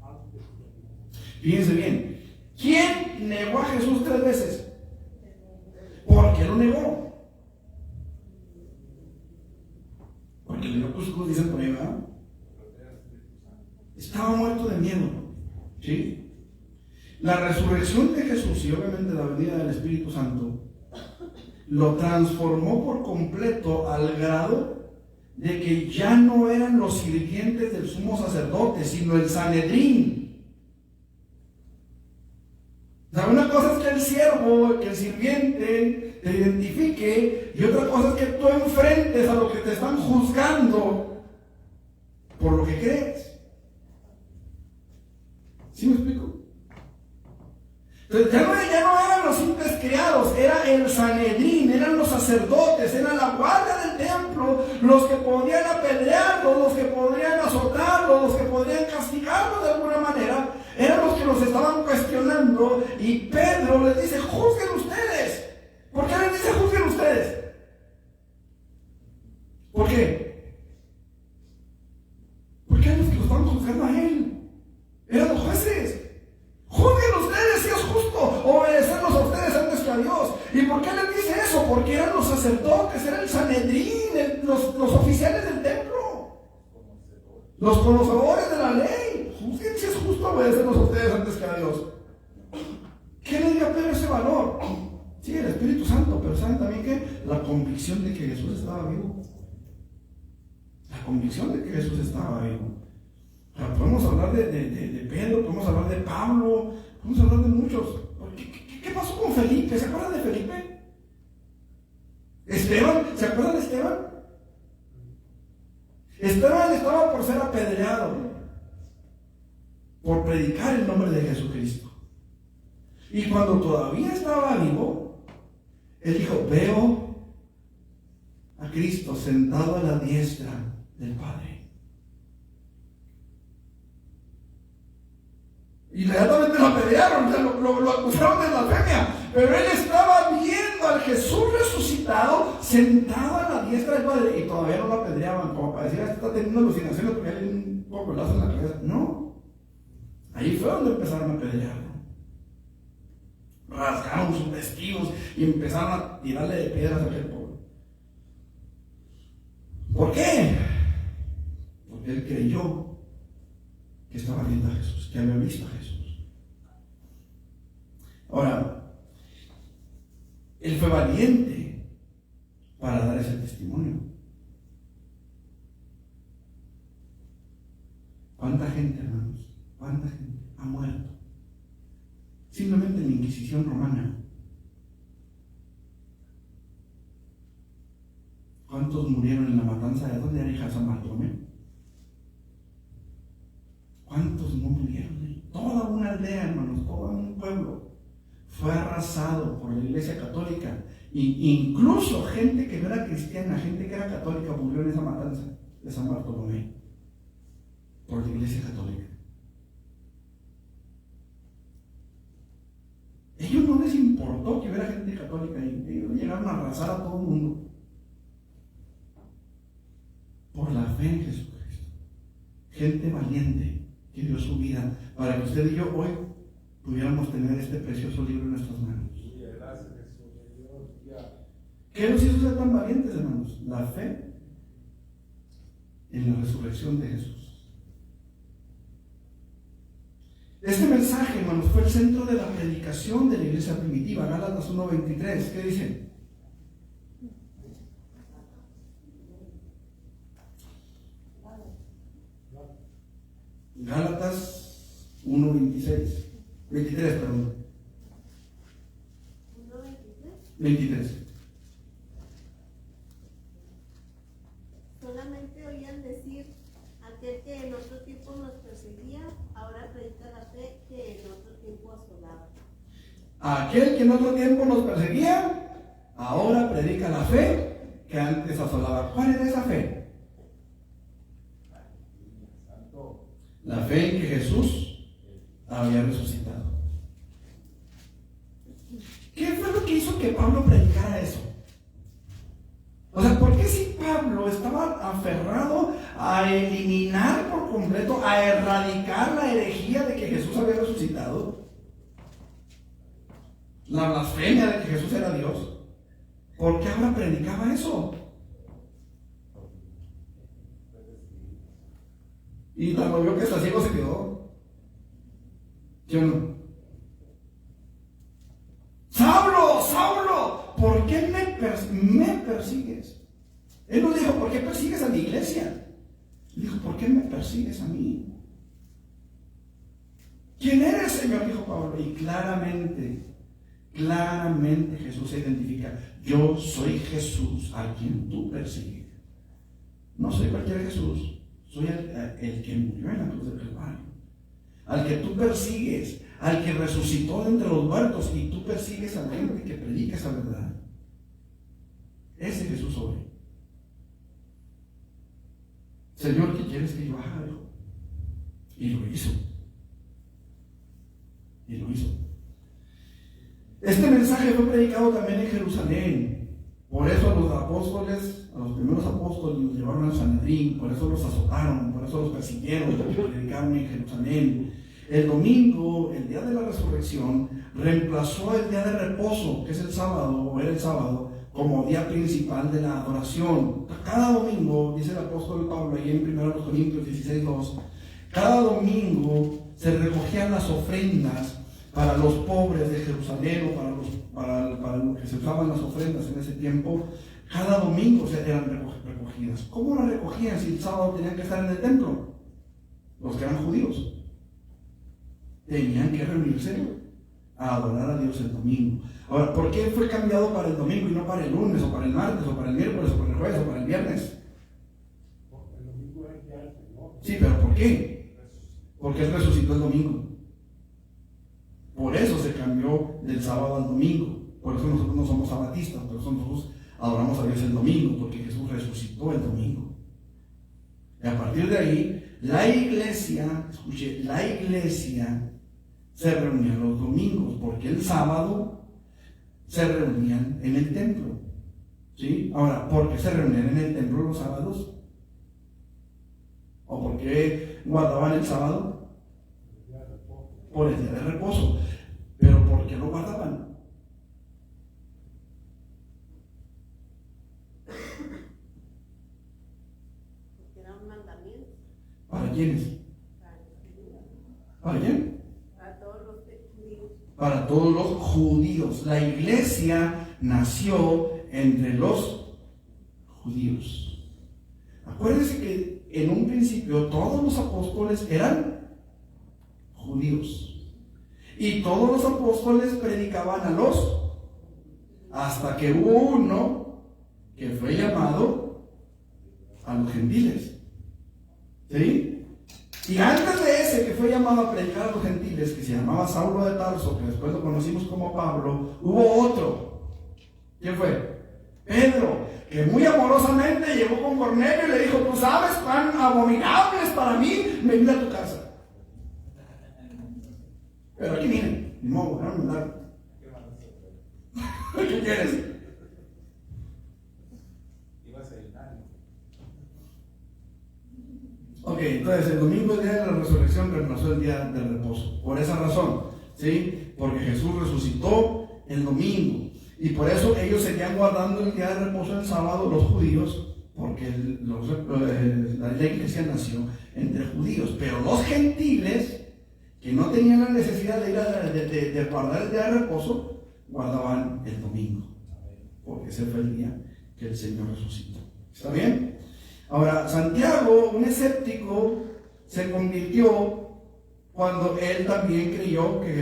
antes que a Dios. Fíjense bien, ¿quién negó a Jesús 3 veces? ¿Por qué lo negó? Porque le dio Cuscus, dicen por ahí, ¿verdad? Estaba muerto de miedo, ¿sí? La resurrección de Jesús y obviamente la venida del Espíritu Santo lo transformó por completo al grado de que ya no eran los sirvientes del sumo sacerdote, sino el Sanedrín. O sea, una cosa es que el siervo, que el sirviente te identifique, y otra cosa es que tú enfrentes a lo que te están juzgando por lo que crees. ¿Sí me explico? Entonces ya no eran los simples criados, era el Sanedrín, eran los sacerdotes, era la guardia del templo, los que podían apedrearlos, los que podrían azotarlos, los que podrían castigarlos de alguna manera, eran los que los estaban cuestionando. Y Pedro les dice: juzguen ustedes. ¿Por qué les dice juzguen ustedes? ¿Por qué? Porque eran los que lo estaban juzgando a él, eran los jueces. Juzguen ustedes si es justo obedecerlos a ustedes antes que a Dios. ¿Y por qué les dice eso? Porque eran los sacerdotes, era el Sanedrín, los oficiales del templo, los conocedores de la ley. Juzguen si es justo obedecerlos a ustedes antes que a Dios. ¿Qué le dio a Pedro ese valor? Sí, el Espíritu Santo, pero ¿saben también qué? La convicción de que Jesús estaba vivo. La convicción de que Jesús estaba vivo. Podemos hablar de Pedro, podemos hablar de Pablo, podemos hablar de muchos. ¿Qué pasó con Felipe? ¿Se acuerdan de Felipe? Esteban, ¿se acuerdan de Esteban? Esteban estaba por ser apedreado por predicar el nombre de Jesucristo. Y cuando todavía estaba vivo, él dijo: veo a Cristo sentado a la diestra del Padre. Inmediatamente lo apedrearon, lo acusaron de blasfemia, pero él estaba viendo al Jesús resucitado sentado a la diestra del Padre, y todavía no lo apedreaban, como para decir: está teniendo alucinaciones porque hay un poco lazo en la cabeza. No, ahí fue donde empezaron a apedrearlo. Rasgaron sus vestidos y empezaron a tirarle de piedras a aquel pobre. ¿Por qué? Porque él creyó que estaba viendo a Jesús, que había visto a Jesús. Ahora, él fue valiente para dar ese testimonio. ¿Cuánta gente, hermanos? ¿Cuánta gente ha muerto? Simplemente en la Inquisición romana. ¿Cuánta ¿cuántos murieron en la matanza de dónde era hija de San Bartolomé? ¿Cuántos no murieron? Toda una aldea, hermanos, todo un pueblo fue arrasado por la Iglesia Católica. Incluso gente que no era cristiana, gente que era católica, murió en esa matanza de San Bartolomé por la Iglesia Católica. Ellos no les importó que hubiera gente católica ahí. Ellos llegaron a arrasar a todo el mundo por la fe en Jesucristo. Gente valiente que dio su vida para que usted y yo hoy pudiéramos tener este precioso libro en nuestras manos. ¿Qué nos hizo ser tan valientes, hermanos? La fe en la resurrección de Jesús. Este mensaje, hermanos, fue el centro de la predicación de la iglesia primitiva. Gálatas 1:23, ¿qué dice? Gálatas 1:23, perdón. 23. Solamente oían decir, aquel que en otro tiempo nos perseguía, ahora predica la fe que en otro tiempo asolaba. Aquel que en otro tiempo nos perseguía, ahora predica la fe que antes asolaba. ¿Cuál era esa fe? La fe en que Jesús había resucitado. ¿Qué fue lo que hizo que Pablo predicara eso? O sea, ¿por qué si Pablo estaba aferrado a eliminar por completo, a erradicar la herejía de que Jesús había resucitado? La blasfemia de que Jesús era Dios. ¿Por qué ahora predicaba eso? Y cuando vio que hasta ciego se quedó. ¿Sí o no? ¡Saulo! ¡Saulo! ¿Por qué me persigues? Él no dijo, ¿por qué persigues a mi iglesia? Él dijo, ¿por qué me persigues a mí? ¿Quién eres, Señor? Dijo Pablo. Y claramente Jesús se identifica. Yo soy Jesús a quien tú persigues. No soy cualquier Jesús. Soy el que murió en la cruz del Calvario. Al que tú persigues, al que resucitó de entre los muertos, y tú persigues a la gente que predica esa verdad. Ese Jesús soy. Señor, ¿qué quieres que yo haga? Y lo hizo. Este mensaje fue predicado también en Jerusalén. Por eso a los apóstoles, a los primeros apóstoles, los llevaron al Sanedrín, por eso los azotaron, por eso los persiguieron, porque predicaron en Jerusalén. El domingo, el día de la resurrección, reemplazó el día de reposo, que es el sábado, o era el sábado, como día principal de la adoración. Cada domingo, dice el apóstol Pablo ahí en 1 Corintios 16:2, cada domingo se recogían las ofrendas para los pobres de Jerusalén, o para lo que se usaban las ofrendas en ese tiempo. Cada domingo eran recogidas. ¿Cómo las recogían si el sábado tenían que estar en el templo? Los que eran judíos tenían que reunirse a adorar a Dios el domingo. Ahora, ¿por qué fue cambiado para el domingo y no para el lunes, o para el martes, o para el miércoles, o para el jueves, o para el viernes? Porque el domingo es el día del Señor. Sí, pero ¿por qué? Porque Él resucitó el domingo. Por eso se cambió del sábado al domingo. Por eso nosotros no somos sabatistas, por eso nosotros adoramos a Dios el domingo, porque Jesús resucitó el domingo. Y a partir de ahí, la iglesia se reunía los domingos, porque el sábado se reunían en el templo. ¿Sí? Ahora, ¿por qué se reunían en el templo los sábados? ¿O por qué guardaban el sábado? Por el día de reposo. ¿Pero por qué lo guardaban? Porque era un mandamiento. ¿Para quiénes? ¿Para quién? Para todos los judíos. Para todos los judíos. La iglesia nació entre los judíos. Acuérdense que en un principio todos los apóstoles eran judíos. Y todos los apóstoles predicaban hasta que hubo uno que fue llamado a los gentiles. ¿Sí? Y antes de ese que fue llamado a predicar a los gentiles, que se llamaba Saulo de Tarso, que después lo conocimos como Pablo, hubo otro. ¿Quién fue? Pedro, que muy amorosamente llegó con Cornelio y le dijo: tú sabes cuán abominable es para mí venir a tu casa. Pero aquí miren, ni modo, déjame mandar. ¿Qué quieres? Ok, entonces el domingo, el día de la resurrección, reemplazó el día del reposo. Por esa razón, ¿sí? Porque Jesús resucitó el domingo. Y por eso ellos seguían guardando el día de reposo el sábado, los judíos, porque la iglesia nació entre judíos. Pero los gentiles, que no tenían la necesidad de ir de guardar el día de reposo, guardaban el domingo. Porque ese fue el día que el Señor resucitó. ¿Está bien? Ahora, Santiago, un escéptico, se convirtió cuando él también creyó que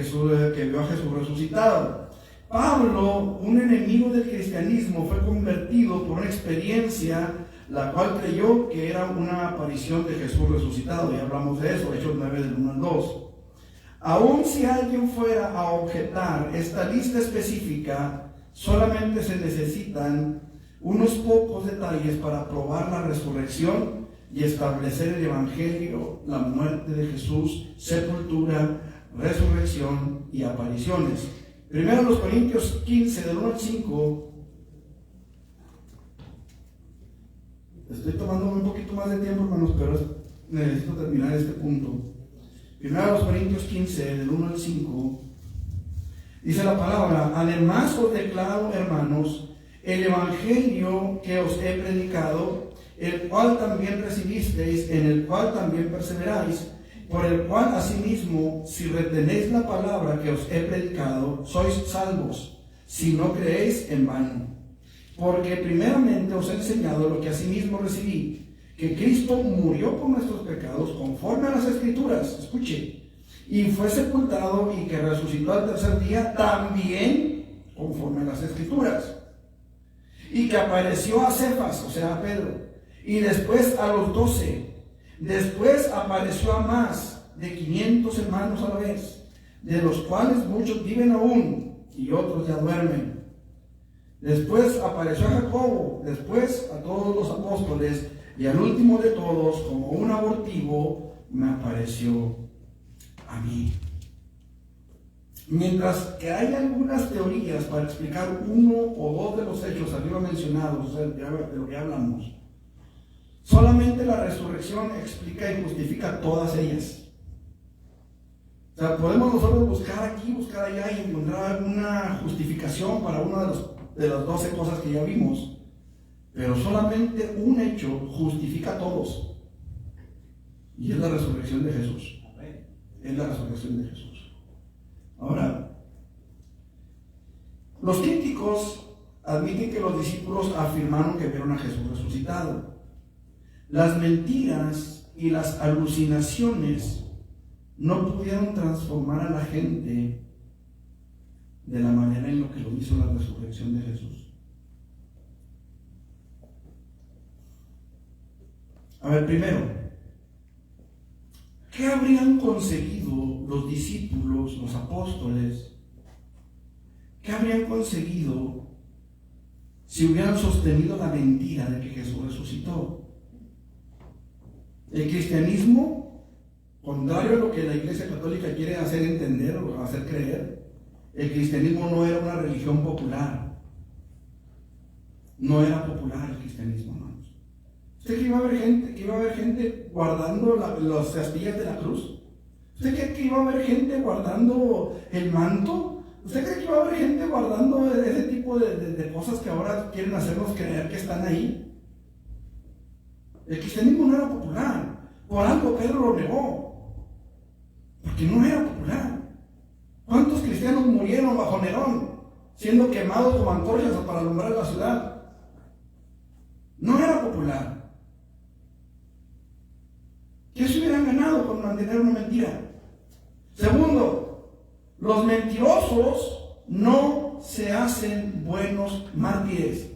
vio a Jesús resucitado. Pablo, un enemigo del cristianismo, fue convertido por una experiencia la cual creyó que era una aparición de Jesús resucitado. Ya hablamos de eso, Hechos 9 del 1 al 2. Aun si alguien fuera a objetar esta lista específica, solamente se necesitan unos pocos detalles para probar la resurrección y establecer el evangelio, la muerte de Jesús, sepultura, resurrección y apariciones. Primero los Corintios 15 del 1 al 5. Estoy tomando un poquito más de tiempo, hermanos, pero necesito terminar este punto. Primero los Corintios 15 del 1 al 5. Dice la palabra: además os declaro, hermanos, el evangelio que os he predicado, el cual también recibisteis, en el cual también perseveráis, por el cual asimismo, si retenéis la palabra que os he predicado, sois salvos, si no creéis en vano. Porque primeramente os he enseñado lo que asimismo recibí, que Cristo murió por nuestros pecados conforme a las Escrituras, escuche, y fue sepultado y que resucitó al tercer día también conforme a las Escrituras, y que apareció a Cefas, o sea a Pedro, y después a los 12. Después apareció a más de 500 hermanos a la vez, de los cuales muchos viven aún y otros ya duermen. Después apareció a Jacobo, después a todos los apóstoles, y al último de todos, como un abortivo, me apareció a mí. Mientras que hay algunas teorías para explicar uno o dos de los hechos arriba mencionados, o sea, de lo que hablamos, solamente la resurrección explica y justifica todas ellas. O sea, podemos nosotros buscar aquí, buscar allá y encontrar alguna justificación para una de las 12 cosas que ya vimos, pero solamente un hecho justifica a todos, y es la resurrección de Jesús. Es la resurrección de Jesús. Ahora, los críticos admiten que los discípulos afirmaron que vieron a Jesús resucitado. Las mentiras y las alucinaciones no pudieron transformar a la gente de la manera en lo que lo hizo la resurrección de Jesús. A ver, primero, ¿qué habrían conseguido los discípulos, los apóstoles? ¿Qué habrían conseguido si hubieran sostenido la mentira de que Jesús resucitó? El cristianismo, contrario a lo que la Iglesia Católica quiere hacer entender o hacer creer, el cristianismo no era una religión popular. No era popular el cristianismo, hermanos. ¿Usted cree que iba a haber gente guardando las astillas de la cruz? ¿Usted cree que iba a haber gente guardando el manto? ¿Usted cree que iba a haber gente guardando ese tipo de cosas que ahora quieren hacernos creer que están ahí? El cristianismo no era popular. Por algo Pedro lo negó, porque no era popular. ¿Cuántos cristianos murieron bajo Nerón, siendo quemados como antorchas para alumbrar la ciudad? No era popular. ¿Qué se hubieran ganado con mantener una mentira? Segundo, los mentirosos no se hacen buenos mártires.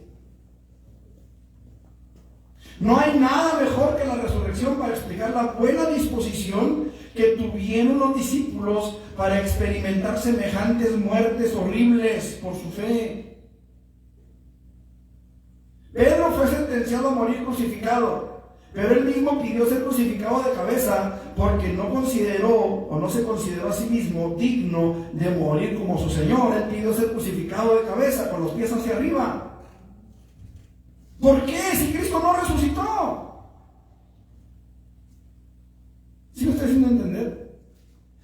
No hay nada mejor que la resurrección para explicar la buena disposición que tuvieron los discípulos para experimentar semejantes muertes horribles por su fe. Pedro fue sentenciado a morir crucificado, pero él mismo pidió ser crucificado de cabeza porque no consideró o no se consideró a sí mismo digno de morir como su Señor. Él pidió ser crucificado de cabeza con los pies hacia arriba. ¿Por qué? Si Cristo no resucitó. ¿Sí me está haciendo entender?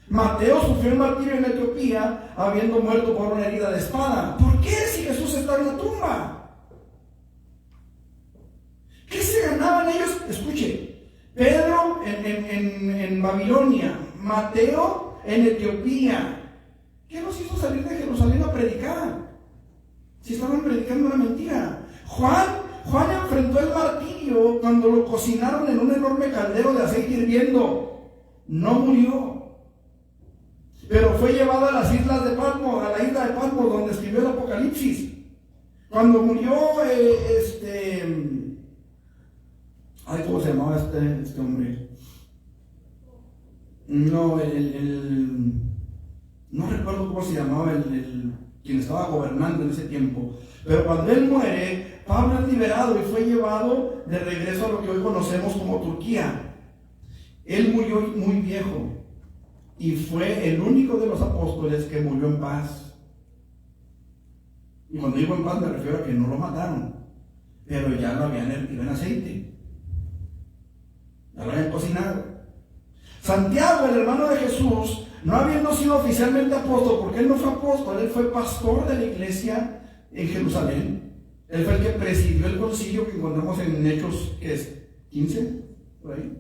Mateo sufrió el martirio en Etiopía habiendo muerto por una herida de espada. ¿Por qué si Jesús está en la tumba? ¿Qué se ganaban ellos? Escuche, Pedro en Babilonia, Mateo en Etiopía. ¿Qué los hizo salir de Jerusalén a predicar? Si estaban predicando una mentira. Juan enfrentó el martirio cuando lo cocinaron en un enorme caldero de aceite hirviendo. No murió, pero fue llevado a las islas de Patmos, a la isla de Patmos donde escribió el Apocalipsis. Cuando murió ¿cómo se llamaba este hombre? No, no recuerdo cómo se llamaba quien estaba gobernando en ese tiempo. Pero cuando él muere, Pablo es liberado y fue llevado de regreso a lo que hoy conocemos como Turquía. Él murió muy viejo y fue el único de los apóstoles que murió en paz. Y cuando digo en paz me refiero a que no lo mataron, pero ya lo habían hervido en aceite. Ya lo habían cocinado. Santiago, el hermano de Jesús, no habiendo sido oficialmente apóstol, porque él no fue apóstol, él fue pastor de la iglesia en Jerusalén. Él fue el que presidió el concilio que encontramos en Hechos, ¿qué es? 15, por ahí.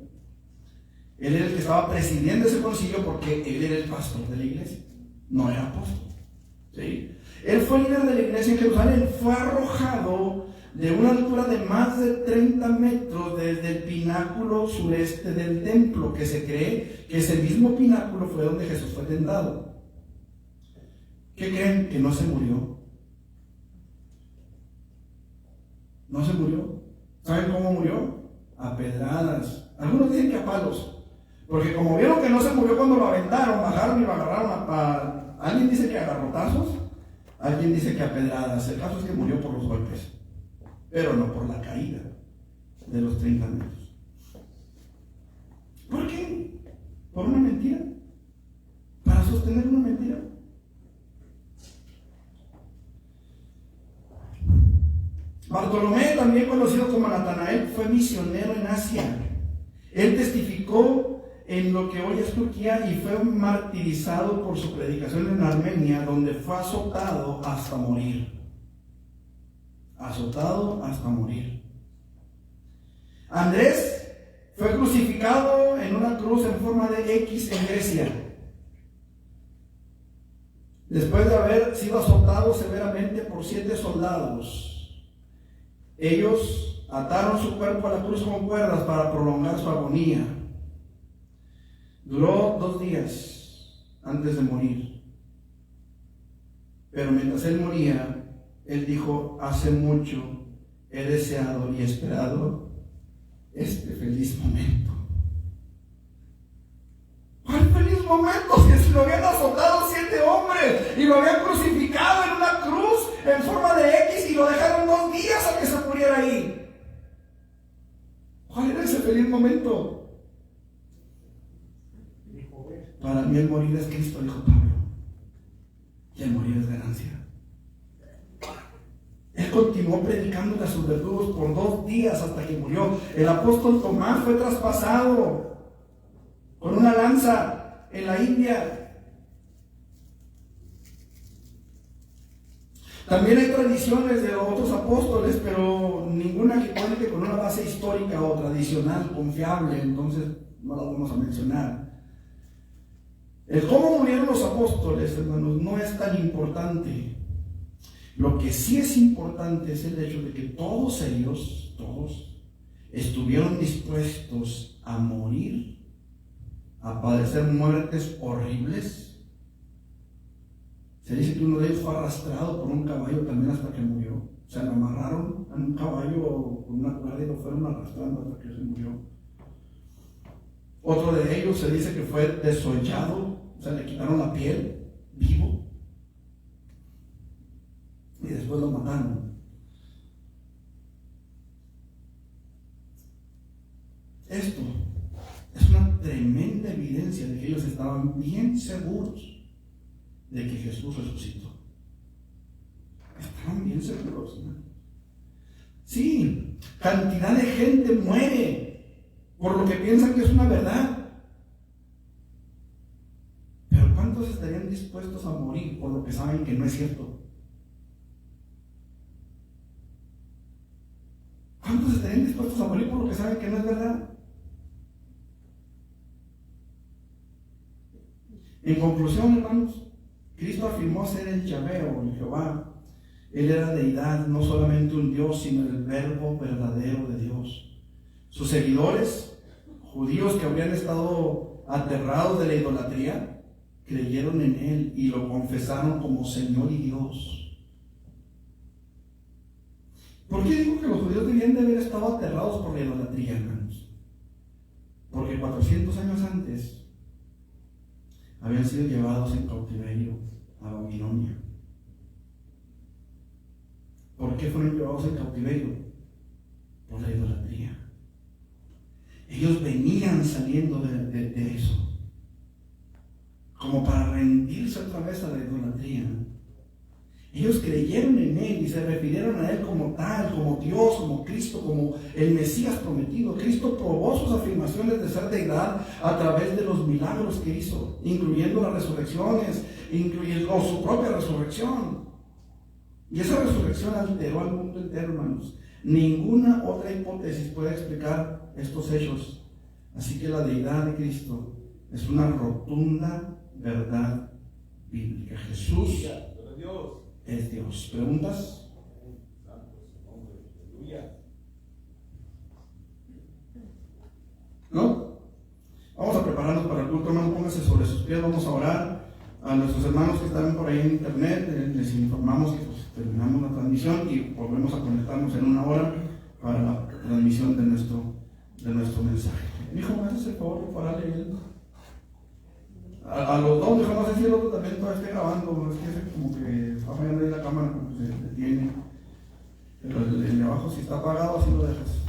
Él era el que estaba presidiendo ese concilio porque él era el pastor de la iglesia, no era apóstol. ¿Sí? Él fue líder de la iglesia en Jerusalén, fue arrojado de una altura de más de 30 metros desde el pináculo sureste del templo, que se cree que ese mismo pináculo fue donde Jesús fue tentado. ¿Qué creen? Que no se murió. No se murió. ¿Saben cómo murió? A pedradas. Algunos dicen que a palos, porque como vieron que no se murió cuando lo aventaron, bajaron y lo agarraron a alguien dice que a garrotazos, alguien dice que a pedradas. El caso es que murió por los golpes, pero no por la caída de los 30 metros. ¿Por qué? ¿Por una mentira? ¿Para sostener una mentira? Bartolomé, también conocido como Natanael, fue misionero en Asia. Él testificó en lo que hoy es Turquía y fue martirizado por su predicación en Armenia, donde fue azotado hasta morir. Azotado hasta morir. Andrés fue crucificado en una cruz en forma de X en Grecia, después de haber sido azotado severamente por 7 soldados. Ellos ataron su cuerpo a la cruz con cuerdas para prolongar su agonía. Duró 2 días antes de morir. Pero mientras él moría, él dijo: hace mucho he deseado y esperado este feliz momento. ¿Cuál feliz momento? Si lo habían azotado 7 hombres y lo habían crucificado en una cruz en forma de X y lo dejaron 2 días a que se muriera ahí. ¿Cuál era ese feliz momento? Para mí el morir es Cristo, dijo Pablo, y el morir es ganancia. Él continuó predicando a sus verdugos por 2 días hasta que murió. El apóstol Tomás fue traspasado con una lanza en la India. También hay tradiciones de otros apóstoles, pero ninguna que cuente con una base histórica o tradicional confiable, entonces no la vamos a mencionar. El cómo murieron los apóstoles, hermanos, no es tan importante. Lo que sí es importante es el hecho de que todos ellos, estuvieron dispuestos a morir, a padecer muertes horribles. Se dice que uno de ellos fue arrastrado por un caballo también hasta que murió. O sea, lo amarraron a un caballo con una cuerda y lo fueron arrastrando hasta que se murió. Otro de ellos se dice que fue desollado, o sea, le quitaron la piel, vivo, y después lo mataron. Esto es una tremenda evidencia de que ellos estaban bien seguros de que Jesús resucitó. Estaban bien seguros, ¿no? Sí, cantidad de gente muere por lo que piensan que es una verdad. Pero ¿cuántos estarían dispuestos a morir por lo que saben que no es cierto? ¿Cuántos estarían dispuestos a morir por lo que saben que no es verdad? En conclusión, hermanos, Cristo afirmó ser el Yahvé o el Jehová. Él era deidad, no solamente un Dios, sino el verbo verdadero de Dios. Sus seguidores, judíos que habrían estado aterrados de la idolatría, creyeron en Él y lo confesaron como Señor y Dios. ¿Por qué digo que los judíos debían de haber estado aterrados por la idolatría, hermanos? Porque 400 años antes habían sido llevados en cautiverio a Babilonia. ¿Por qué fueron llevados en cautiverio? Por la idolatría. Ellos venían saliendo de eso, como para rendirse otra vez a la idolatría. Ellos creyeron en Él y se refirieron a Él como tal, como Dios, como Cristo, como el Mesías prometido. Cristo probó sus afirmaciones de ser deidad a través de los milagros que hizo, incluyendo las resurrecciones, incluyendo su propia resurrección. Y esa resurrección alteró al mundo entero, hermanos. Ninguna otra hipótesis puede explicar estos hechos. Así que la deidad de Cristo es una rotunda verdad bíblica. Jesús es Dios. ¿Preguntas? ¿No? Vamos a prepararnos para el culto, hermano. Póngase sobre sus pies, vamos a orar. A nuestros hermanos que están por ahí en internet, les informamos que terminamos la transmisión y volvemos a conectarnos en una hora para la transmisión de nuestro mensaje. Hijo, ¿me haces el favor de pararle a los dos? No sé si el otro también todavía esté grabando, es que como que está fallando ahí la cámara, como que se detiene. Pero el de abajo, si está apagado, así lo dejas.